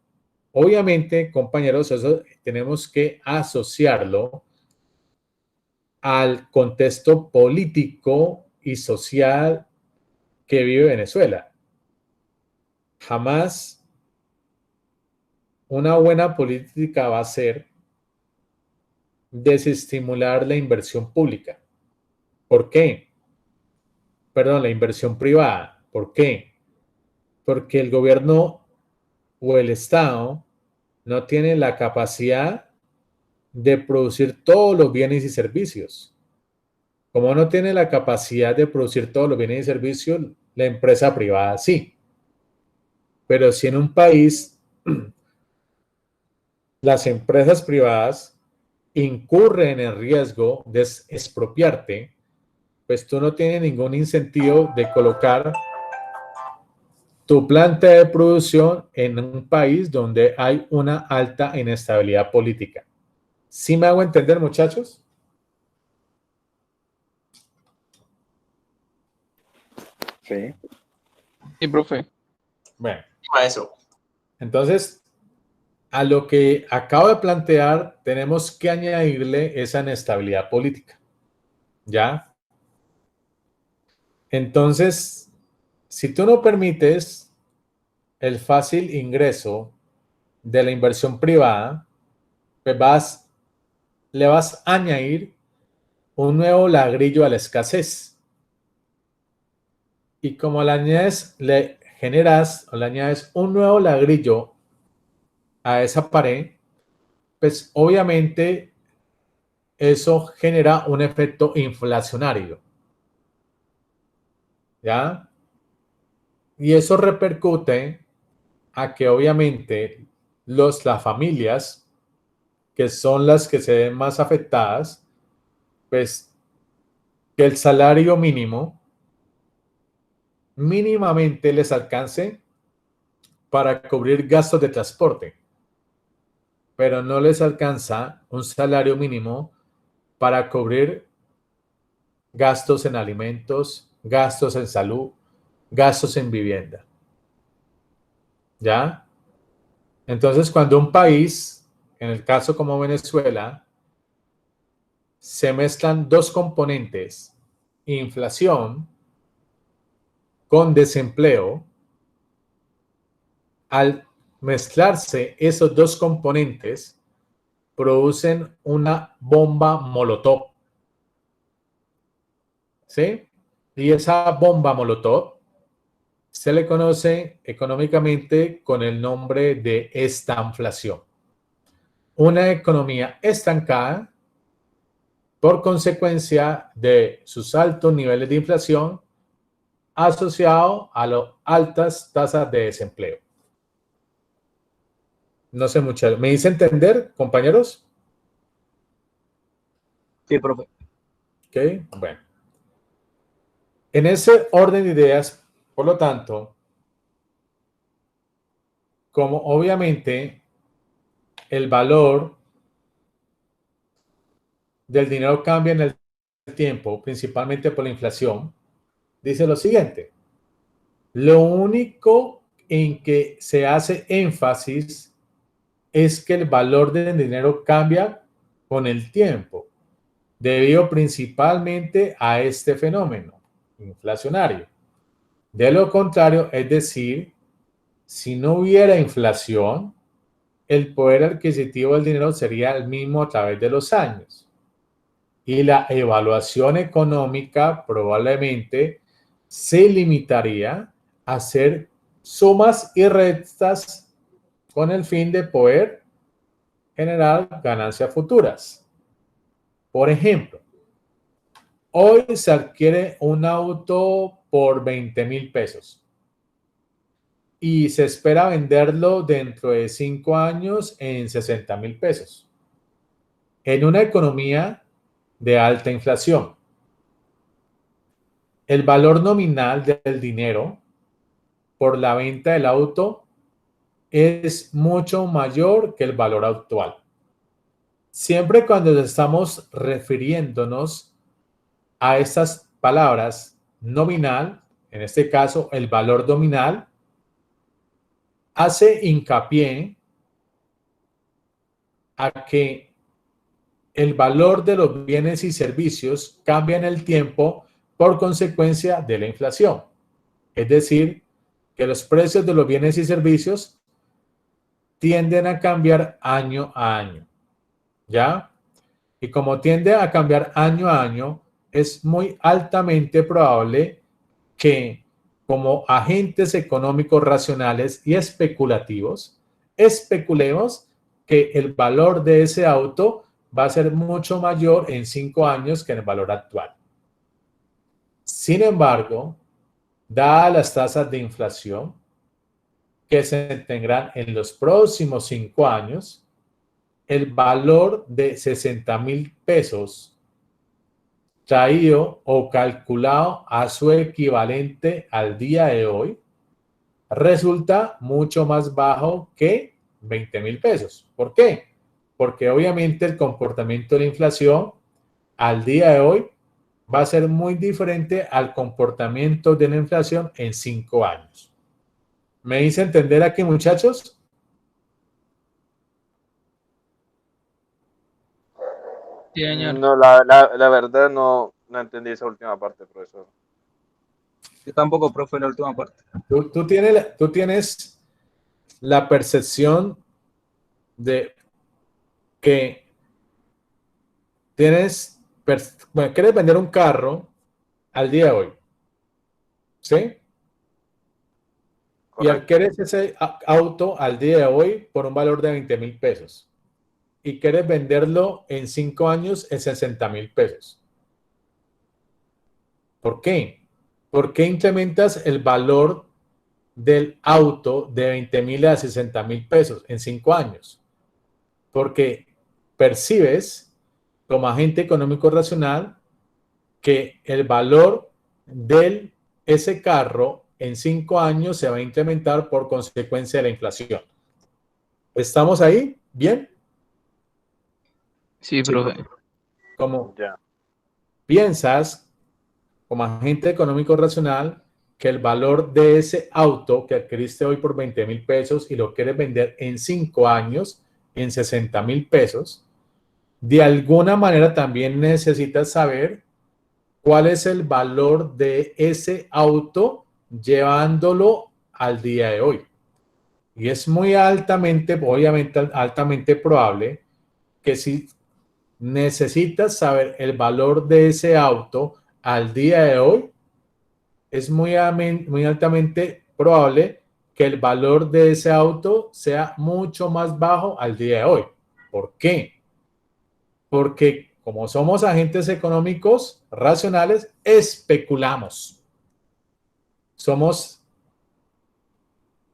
Obviamente, compañeros, eso tenemos que asociarlo al contexto político y social que vive Venezuela. Jamás una buena política va a ser desestimular la inversión pública. ¿Por qué? Perdón, la inversión privada. ¿Por qué? Porque el gobierno o el Estado no tiene la capacidad de producir todos los bienes y servicios. Como no tiene la capacidad de producir todos los bienes y servicios, la empresa privada sí. Pero si en un país las empresas privadas incurren en el riesgo de expropiarte, pues tú no tienes ningún incentivo de colocar tu planta de producción en un país donde hay una alta inestabilidad política. ¿Sí me hago entender, muchachos? Sí. Sí, profe. Bueno, Maestro. entonces, a lo que acabo de plantear, tenemos que añadirle esa inestabilidad política. ¿Ya? Entonces, si tú no permites el fácil ingreso de la inversión privada, pues le vas a añadir un nuevo ladrillo a la escasez. Y como le añades un nuevo ladrillo a esa pared, pues obviamente eso genera un efecto inflacionario. ¿Ya? Y eso repercute a que obviamente las familias, que son las que se ven más afectadas, pues que el salario mínimamente les alcance para cubrir gastos de transporte, pero no les alcanza un salario mínimo para cubrir gastos en alimentos, gastos en salud, gastos en vivienda. ¿Ya? Entonces, cuando un país, en el caso como Venezuela, se mezclan dos componentes, inflación con desempleo, al mezclarse esos dos componentes, producen una bomba molotov. ¿Sí? Y esa bomba molotov se le conoce económicamente con el nombre de estanflación. Una economía estancada por consecuencia de sus altos niveles de inflación asociado a las altas tasas de desempleo. No sé mucho. ¿Me hice entender, compañeros? Sí, profe. Ok, bueno. En ese orden de ideas, por lo tanto, como obviamente el valor del dinero cambia en el tiempo, principalmente por la inflación, dice lo siguiente: lo único en que se hace énfasis es que el valor del dinero cambia con el tiempo, debido principalmente a este fenómeno inflacionario. De lo contrario, es decir, si no hubiera inflación, el poder adquisitivo del dinero sería el mismo a través de los años. Y la evaluación económica probablemente se limitaría a hacer sumas y restas con el fin de poder generar ganancias futuras. Por ejemplo, hoy se adquiere un auto por 20.000 pesos y se espera venderlo dentro de 5 años en 60.000 pesos. En una economía de alta inflación, el valor nominal del dinero por la venta del auto es mucho mayor que el valor actual. Siempre cuando estamos refiriéndonos a estas palabras nominal, en este caso el valor nominal, hace hincapié a que el valor de los bienes y servicios cambia en el tiempo por consecuencia de la inflación. Es decir, que los precios de los bienes y servicios tienden a cambiar año a año, ¿ya? Y como tiende a cambiar año a año, es muy altamente probable que como agentes económicos racionales y especulativos, especulemos que el valor de ese auto va a ser mucho mayor en 5 años que en el valor actual. Sin embargo, dadas las tasas de inflación que se tendrán en los próximos 5 años, el valor de 60.000 pesos traído o calculado a su equivalente al día de hoy resulta mucho más bajo que 20.000 pesos. ¿Por qué? Porque obviamente el comportamiento de la inflación al día de hoy va a ser muy diferente al comportamiento de la inflación en 5 años. ¿Me hice entender aquí, muchachos? Sí, señor. No, la verdad no entendí esa última parte, profesor. Yo tampoco, profe, la última parte. Tú tienes la percepción de que quieres vender un carro al día de hoy, ¿sí? Y Correcto. adquieres ese auto al día de hoy por un valor de 20.000 pesos y quieres venderlo en 5 años en 60.000 pesos. ¿Por qué? ¿Por qué incrementas el valor del auto de 20.000 a 60.000 pesos en 5 años? Porque percibes como agente económico racional que el valor de ese carro en 5 años se va a incrementar por consecuencia de la inflación. ¿Estamos ahí? ¿Bien? Sí, profe. Como Ya. piensas como agente económico racional que el valor de ese auto que adquiriste hoy por 20.000 pesos y lo quieres vender en 5 años en 60.000 pesos, de alguna manera también necesitas saber cuál es el valor de ese auto llevándolo al día de hoy. Y es muy altamente, obviamente, altamente probable que si necesitas saber el valor de ese auto al día de hoy, es muy altamente probable que el valor de ese auto sea mucho más bajo al día de hoy. ¿Por qué? Porque como somos agentes económicos racionales, especulamos.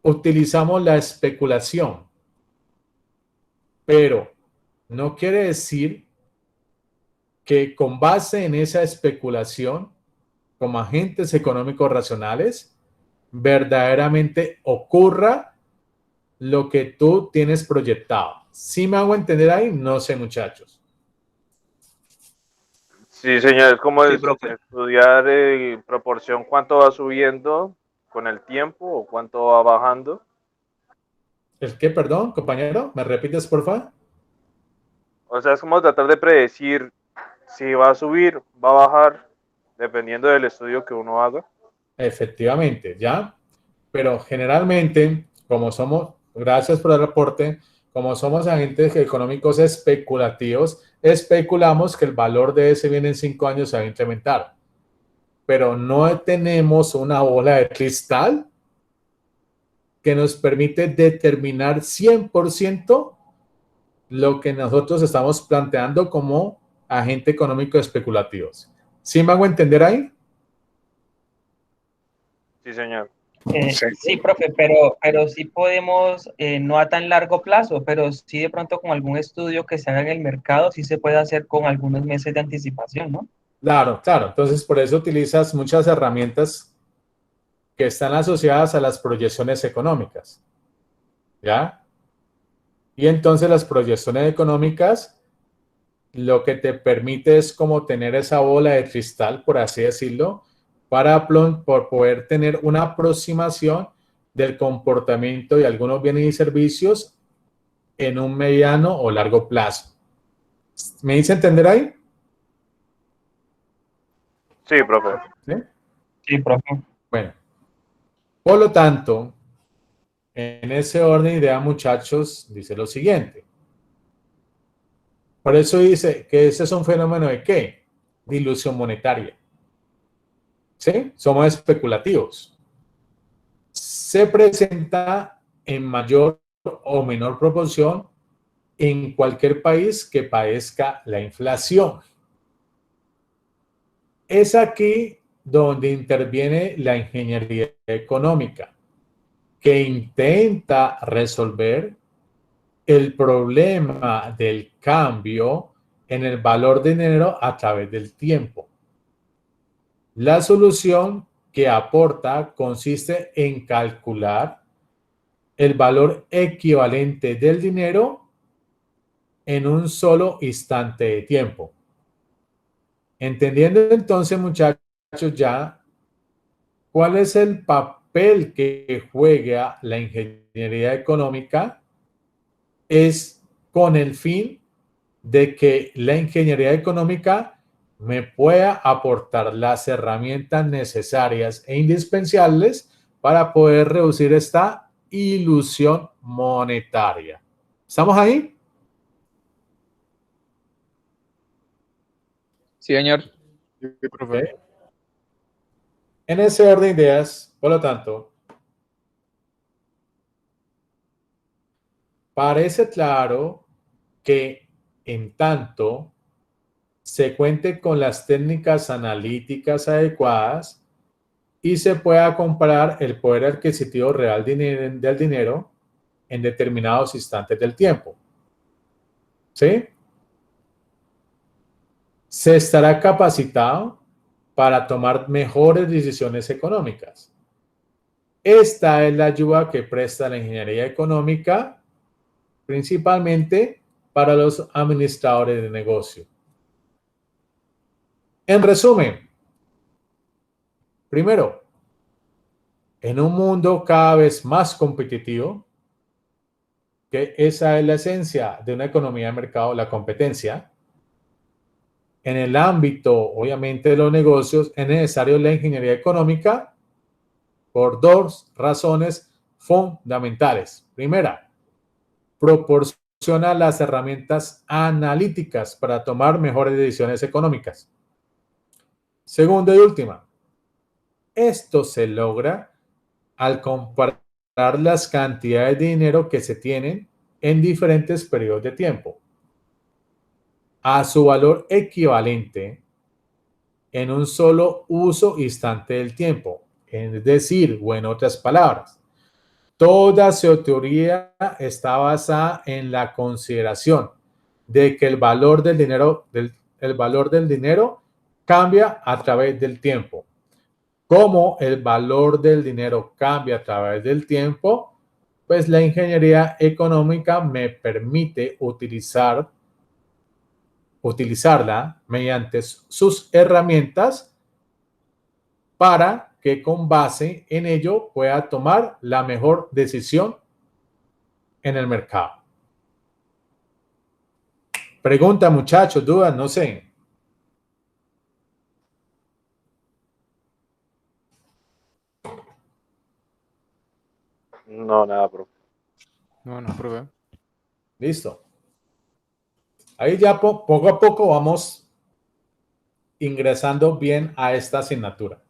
Utilizamos la especulación, pero no quiere decir que con base en esa especulación, como agentes económicos racionales, verdaderamente ocurra lo que tú tienes proyectado. ¿Sí me hago entender ahí? No sé, muchachos. Sí, señor, es como Sí, profe. estudiar en proporción cuánto va subiendo con el tiempo o cuánto va bajando. ¿El qué, perdón, compañero? ¿Me repites, por favor? O sea, es como tratar de predecir si va a subir, va a bajar, dependiendo del estudio que uno haga. Efectivamente, ¿ya? Pero generalmente, como somos, gracias por el reporte, como somos agentes económicos especulativos, especulamos que el valor de ese bien en 5 años se va a incrementar. Pero no tenemos una bola de cristal que nos permite determinar 100% lo que nosotros estamos planteando como agente económico especulativo. ¿Sí me hago entender ahí? Sí, señor. Sí, profe, pero sí podemos, no a tan largo plazo, pero sí de pronto con algún estudio que se haga en el mercado, sí se puede hacer con algunos meses de anticipación, ¿no? Claro, claro. Entonces, por eso utilizas muchas herramientas que están asociadas a las proyecciones económicas. ¿Ya? Y entonces las proyecciones económicas lo que te permite es como tener esa bola de cristal, por así decirlo, para por poder tener una aproximación del comportamiento de algunos bienes y servicios en un mediano o largo plazo. ¿Me hice entender ahí? Sí, profe. ¿Sí? Sí, profe. Bueno, por lo tanto, en ese orden de ideas, muchachos, dice lo siguiente. Por eso dice que ese es un fenómeno de ¿qué? De ilusión monetaria. ¿Sí? Somos especulativos. Se presenta en mayor o menor proporción en cualquier país que padezca la inflación. Es aquí donde interviene la ingeniería económica, que intenta resolver el problema del cambio en el valor de dinero a través del tiempo. La solución que aporta consiste en calcular el valor equivalente del dinero en un solo instante de tiempo. Entendiendo entonces, muchachos, ya cuál es el papel que juega la ingeniería económica, es con el fin de que la ingeniería económica me pueda aportar las herramientas necesarias e indispensables para poder reducir esta ilusión monetaria. ¿Estamos ahí? Sí, señor. Sí, profe. ¿Okay? En ese orden de ideas, por lo tanto, parece claro que en tanto se cuente con las técnicas analíticas adecuadas y se pueda comparar el poder adquisitivo real del dinero en determinados instantes del tiempo. ¿Sí? Se estará capacitado para tomar mejores decisiones económicas. Esta es la ayuda que presta la ingeniería económica, principalmente para los administradores de negocio. En resumen, primero, en un mundo cada vez más competitivo, que esa es la esencia de una economía de mercado, la competencia, en el ámbito, obviamente, de los negocios, es necesario la ingeniería económica por dos razones fundamentales. Primera, proporciona las herramientas analíticas para tomar mejores decisiones económicas. Segunda y última, esto se logra al comparar las cantidades de dinero que se tienen en diferentes periodos de tiempo a su valor equivalente en un solo uso instante del tiempo. Es decir, o en otras palabras, toda su teoría está basada en la consideración de que el valor del dinero cambia a través del tiempo. Como el valor del dinero cambia a través del tiempo, pues la ingeniería económica me permite utilizarla mediante sus herramientas para que con base en ello pueda tomar la mejor decisión en el mercado. Pregunta, muchachos, dudas, no sé. No, nada, profe. No, no, profe. Listo. Ahí ya poco a poco vamos ingresando bien a esta asignatura.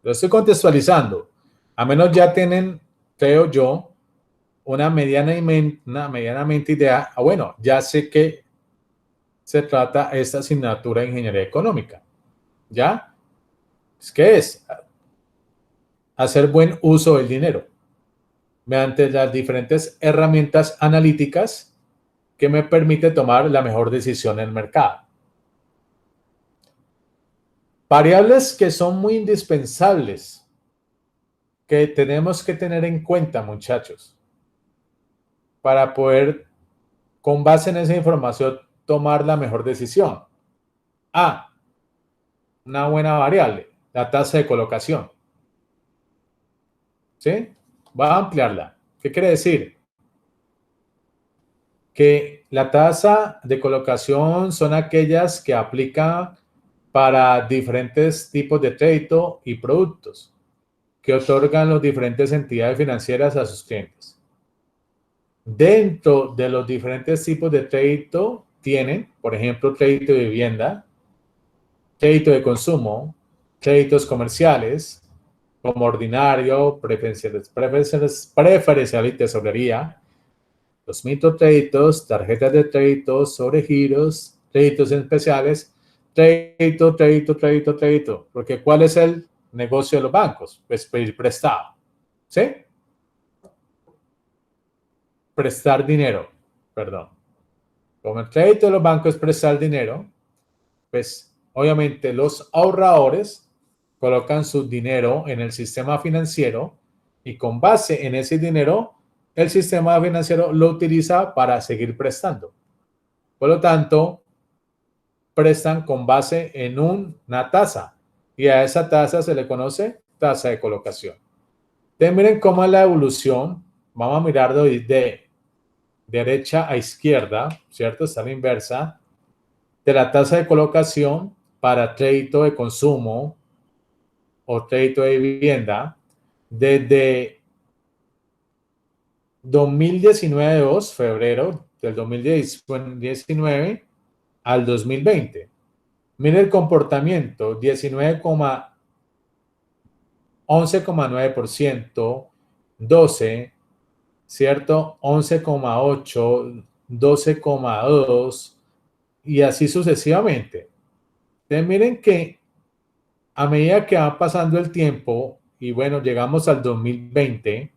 Lo estoy contextualizando. A menos ya tienen, creo yo, una medianamente idea. Bueno, ya sé que se trata esta asignatura de ingeniería económica. ¿Ya? ¿Qué es? hacer buen uso del dinero mediante las diferentes herramientas analíticas que me permite tomar la mejor decisión en el mercado. Variables que son muy indispensables, que tenemos que tener en cuenta, muchachos, para poder, con base en esa información, tomar la mejor decisión. A, una buena variable, la tasa de colocación. ¿Sí? Va a ampliarla. ¿Qué quiere decir? Que la tasa de colocación son aquellas que aplican para diferentes tipos de crédito y productos que otorgan las diferentes entidades financieras a sus clientes. Dentro de los diferentes tipos de crédito tienen, por ejemplo, crédito de vivienda, crédito de consumo, créditos comerciales, como ordinario, preferencial y tesorería, los microcréditos, tarjetas de crédito, sobregiros, créditos especiales, crédito. Porque ¿cuál es el negocio de los bancos? Pues pedir prestado. ¿Sí? Prestar dinero, perdón. Como el crédito de los bancos es prestar dinero, pues obviamente los ahorradores colocan su dinero en el sistema financiero y con base en ese dinero, el sistema financiero lo utiliza para seguir prestando. Por lo tanto, prestan con base en una tasa y a esa tasa se le conoce tasa de colocación. Entonces, miren cómo es la evolución. Vamos a mirarlo de derecha a izquierda, ¿cierto? Está a la inversa de la tasa de colocación para crédito de consumo o crédito de vivienda desde 2019, febrero del 2019 al 2020. Mire el comportamiento, 11,9%, 12, ¿cierto? 11,8, 12,2 y así sucesivamente. Entonces miren que a medida que va pasando el tiempo y bueno, llegamos al 2020,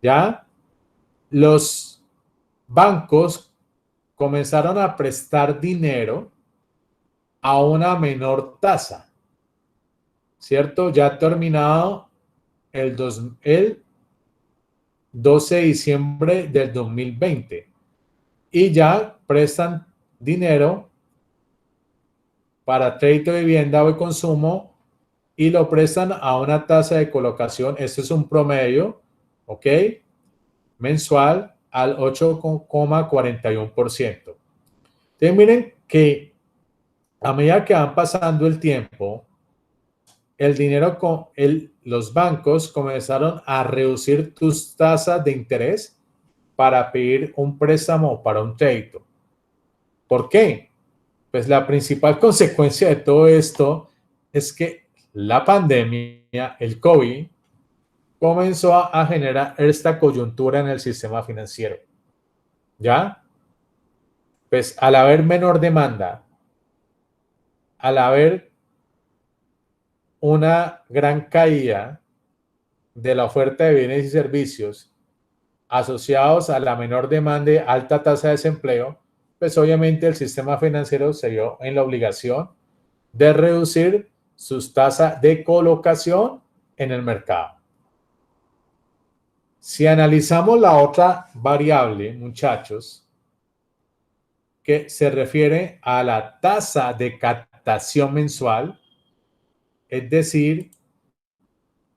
ya los bancos comenzaron a prestar dinero a una menor tasa, ¿cierto? Ya terminado el 12 de diciembre del 2020 y ya prestan dinero para crédito de vivienda o de consumo y lo prestan a una tasa de colocación, esto es un promedio, ¿ok? Mensual al 8,41%. Entonces miren que a medida que van pasando el tiempo, el dinero los bancos comenzaron a reducir tus tasas de interés para pedir un préstamo para un crédito. ¿Por qué? Pues la principal consecuencia de todo esto es que la pandemia, el COVID, comenzó a generar esta coyuntura en el sistema financiero. ¿Ya? Pues al haber menor demanda, al haber una gran caída de la oferta de bienes y servicios asociados a la menor demanda y alta tasa de desempleo, pues obviamente el sistema financiero se vio en la obligación de reducir sus tasas de colocación en el mercado. Si analizamos la otra variable, muchachos, que se refiere a la tasa de captación mensual, es decir,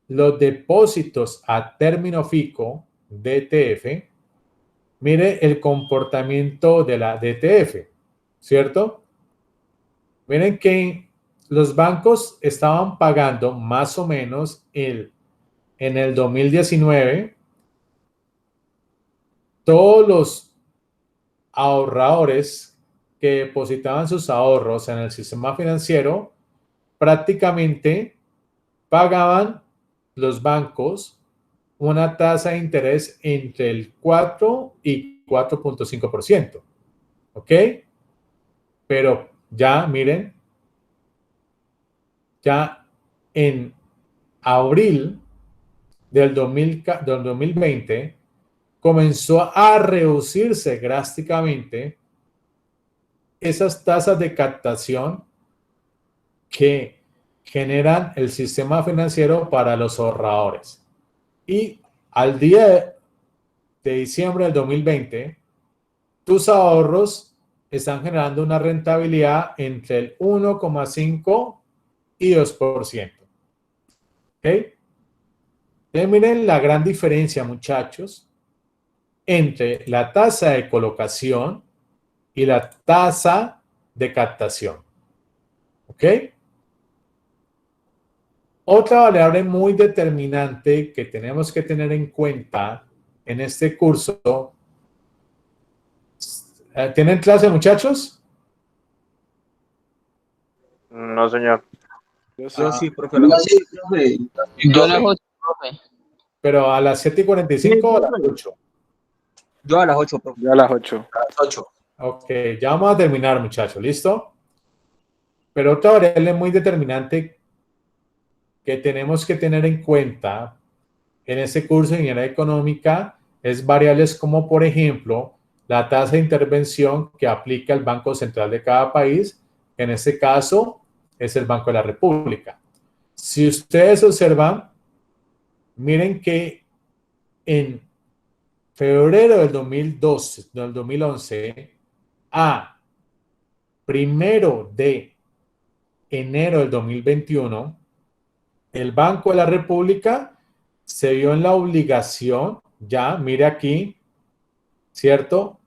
los depósitos a término fijo, DTF, mire el comportamiento de la DTF, ¿cierto? Miren que los bancos estaban pagando más o menos en el 2019, todos los ahorradores que depositaban sus ahorros en el sistema financiero prácticamente pagaban los bancos una tasa de interés entre el 4 y 4,5%. ¿Ok? Pero ya, miren, ya en abril del 2020 comenzó a reducirse drásticamente esas tasas de captación que generan el sistema financiero para los ahorradores. Y al día de diciembre del 2020, tus ahorros están generando una rentabilidad entre el 1,5 y 2%. ¿Ok? Entonces, miren la gran diferencia, muchachos, entre la tasa de colocación y la tasa de captación. ¿Ok? Otra variable muy determinante que tenemos que tener en cuenta en este curso. ¿Tienen clase, muchachos? No, señor. Yo Ah, sí, profe. Yo a las 8, profe. Pero a las 7:45 o a las 8. Yo a las 8, profe. Ya a las 8. A las 8. Ok, ya vamos a terminar, muchachos. ¿Listo? Pero otra variable muy determinante que tenemos que tener en cuenta en este curso de ingeniería económica es variables como, por ejemplo, la tasa de intervención que aplica el Banco Central de cada país. En este caso es el Banco de la República. Si ustedes observan, miren que en febrero del 2011 a 1 de enero del 2021, el Banco de la República se vio en la obligación, ya, mire aquí, ¿cierto?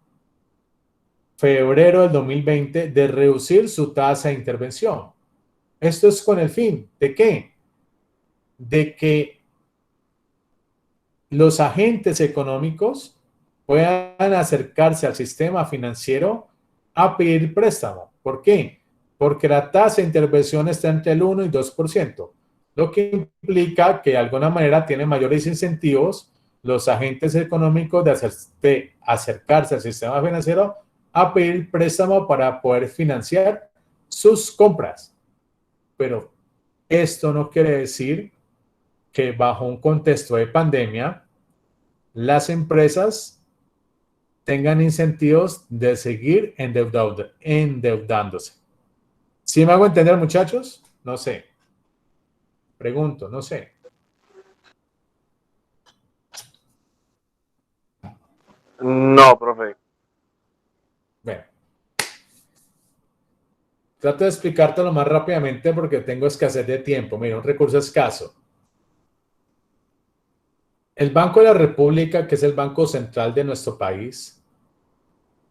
Febrero del 2020, de reducir su tasa de intervención. Esto es con el fin ¿de qué? De que los agentes económicos puedan acercarse al sistema financiero a pedir préstamo. ¿Por qué? Porque la tasa de intervención está entre el 1 y 2%, lo que implica que de alguna manera tienen mayores incentivos los agentes económicos de acercarse al sistema financiero a pedir préstamo para poder financiar sus compras. Pero esto no quiere decir que bajo un contexto de pandemia las empresas tengan incentivos de seguir endeudándose. ¿Sí me hago entender, muchachos? No sé. Pregunto, no sé. No, profe. Bueno. Trato de explicártelo más rápidamente porque tengo escasez de tiempo. Mira, un recurso escaso. El Banco de la República, que es el banco central de nuestro país,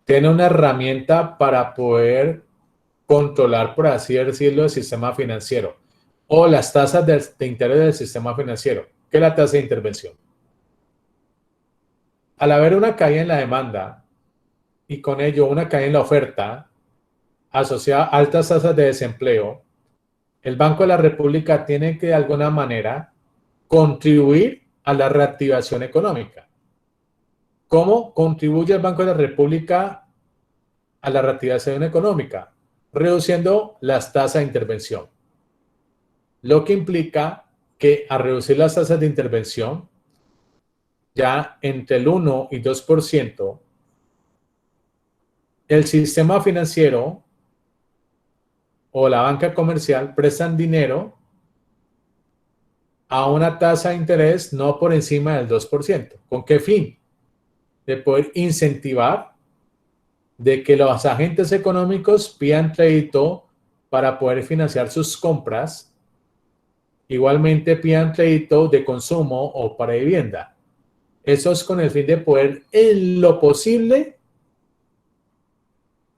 tiene una herramienta para poder controlar, por así decirlo, el sistema financiero o las tasas de interés del sistema financiero, que es la tasa de intervención. Al haber una caída en la demanda y con ello una caída en la oferta asociada a altas tasas de desempleo, el Banco de la República tiene que de alguna manera contribuir a la reactivación económica. ¿Cómo contribuye el Banco de la República a la reactivación económica? Reduciendo las tasas de intervención. Lo que implica que al reducir las tasas de intervención, ya entre el 1 y 2%, el sistema financiero o la banca comercial prestan dinero a una tasa de interés no por encima del 2%. ¿Con qué fin? De poder incentivar de que los agentes económicos pidan crédito para poder financiar sus compras. Igualmente pidan crédito de consumo o para vivienda. Eso es con el fin de poder, en lo posible,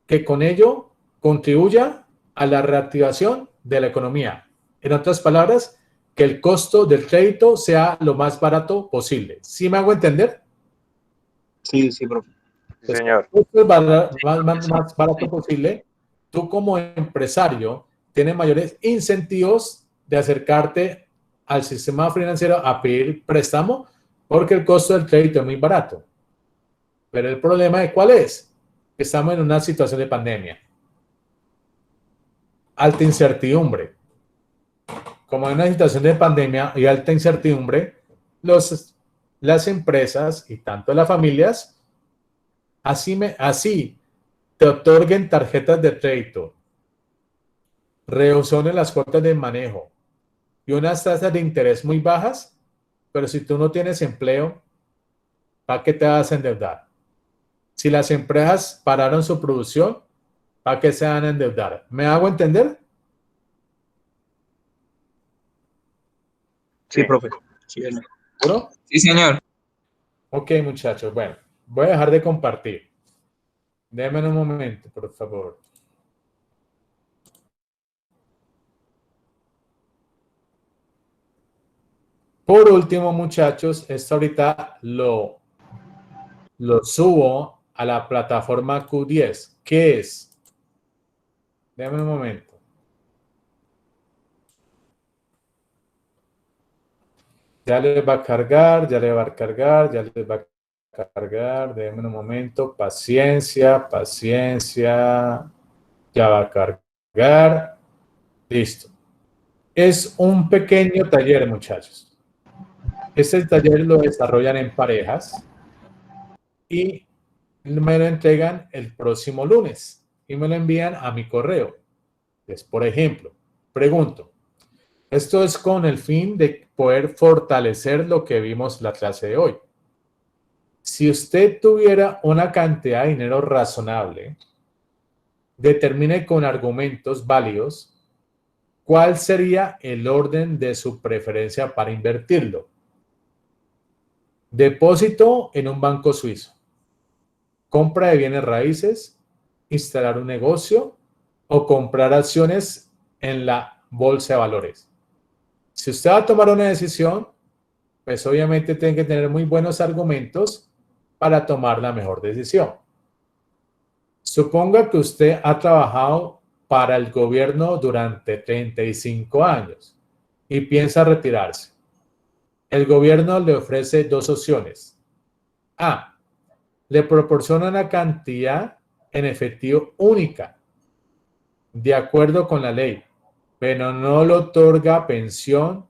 que con ello contribuya a la reactivación de la economía. En otras palabras, que el costo del crédito sea lo más barato posible. ¿Sí me hago entender? Sí, sí, profe. Sí, señor. El costo más barato posible. Tú como empresario tienes mayores incentivos de acercarte al sistema financiero a pedir préstamo porque el costo del crédito es muy barato. Pero el problema de cuál es? Estamos en una situación de pandemia. Alta incertidumbre. Como en una situación de pandemia y alta incertidumbre, las empresas y tanto las familias así te otorguen tarjetas de crédito, reducciones las cuotas de manejo y unas tasas de interés muy bajas, pero si tú no tienes empleo, ¿para qué te vas a endeudar? Si las empresas pararon su producción, ¿para qué se van a endeudar? ¿Me hago entender? Sí, profe. Sí, ¿Seguro? Sí, señor. Ok, muchachos. Bueno, voy a dejar de compartir. Déjenme un momento, por favor. Por último, muchachos, esto ahorita lo subo a la plataforma Q10. ¿Qué es? Déjenme un momento. Ya les va a cargar, ya les va a cargar, ya les va a cargar. Déjenme un momento. Paciencia, paciencia. Ya va a cargar. Listo. Es un pequeño taller, muchachos. Este taller lo desarrollan en parejas y me lo entregan el próximo lunes y me lo envían a mi correo. Entonces, por ejemplo, pregunto, esto es con el fin de poder fortalecer lo que vimos en la clase de hoy. Si usted tuviera una cantidad de dinero razonable, determine con argumentos válidos cuál sería el orden de su preferencia para invertirlo. Depósito en un banco suizo, compra de bienes raíces, instalar un negocio o comprar acciones en la bolsa de valores. Si usted va a tomar una decisión, pues obviamente tiene que tener muy buenos argumentos para tomar la mejor decisión. Suponga que usted ha trabajado para el gobierno durante 35 años y piensa retirarse. El gobierno le ofrece dos opciones. A, le proporciona una cantidad en efectivo única, de acuerdo con la ley, pero no le otorga pensión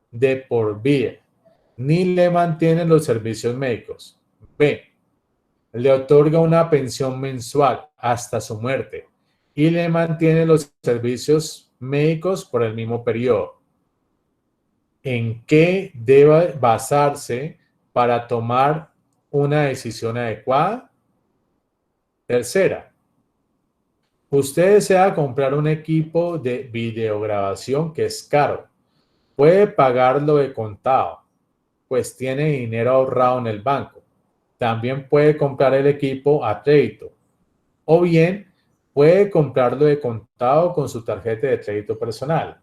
de por vida, ni le mantiene los servicios médicos. B, le otorga una pensión mensual hasta su muerte y le mantiene los servicios médicos por el mismo periodo. ¿En qué debe basarse para tomar una decisión adecuada? Tercera, usted desea comprar un equipo de videograbación que es caro. Puede pagarlo de contado, pues tiene dinero ahorrado en el banco. También puede comprar el equipo a crédito. O bien, puede comprarlo de contado con su tarjeta de crédito personal,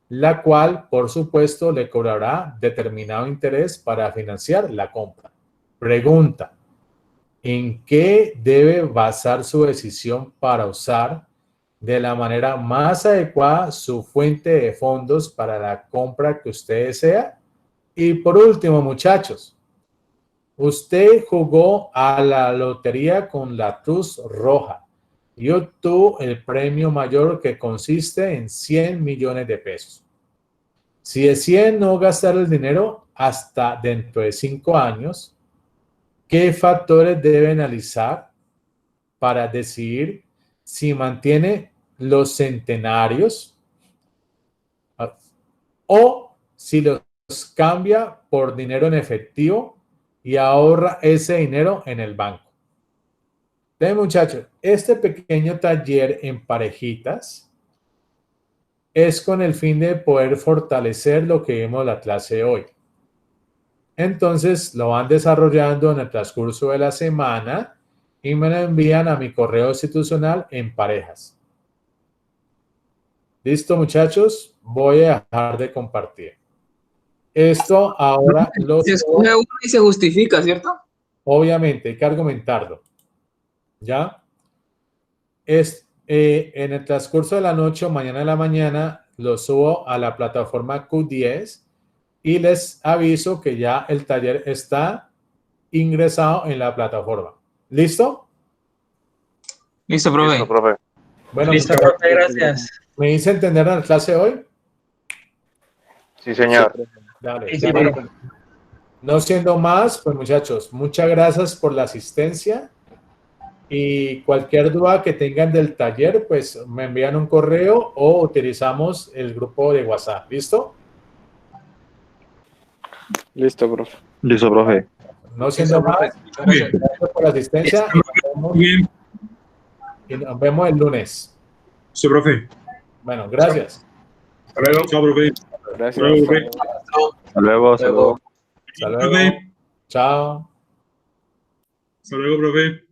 la cual, por supuesto, le cobrará determinado interés para financiar la compra. Pregunta, ¿en qué debe basar su decisión para usar de la manera más adecuada su fuente de fondos para la compra que usted desea? Y por último, muchachos, usted jugó a la lotería con la Cruz Roja y obtuvo el premio mayor, que consiste en 100 millones de pesos. Si decide no gastar el dinero hasta dentro de 5 años, ¿qué factores debe analizar para decidir si mantiene los centenarios o si los cambia por dinero en efectivo y ahorra ese dinero en el banco? Entonces, muchachos, este pequeño taller en parejitas es con el fin de poder fortalecer lo que vimos en la clase de hoy. Entonces, lo van desarrollando en el transcurso de la semana y me lo envían a mi correo institucional en parejas. ¿Listo, muchachos? Voy a dejar de compartir. Esto ahora lo... Se escoge uno y se justifica, ¿cierto? Obviamente, hay que argumentarlo. ¿Ya? En el transcurso de la noche o mañana de la mañana lo subo a la plataforma Q10 y les aviso que ya el taller está ingresado en la plataforma. ¿Listo? Listo, profe. Listo, profe. Bueno, Listo, profe, gracias. ¿me hice entender en la clase de hoy? Sí, señor. Dale. Sí, sí, Bueno, profe. No siendo más, pues muchachos, muchas gracias por la asistencia y cualquier duda que tengan del taller, pues me envían un correo o utilizamos el grupo de WhatsApp. ¿Listo? Listo, profe. Listo, profe. No siendo más, Bien. gracias por la asistencia Muy bien. y nos vemos el lunes. Sí, profe. Bueno, gracias. Hasta luego. Chao, profe. Gracias. Hasta luego, profe. Hasta luego, hasta luego. Hasta Profe. luego. Chao. Hasta luego, profe.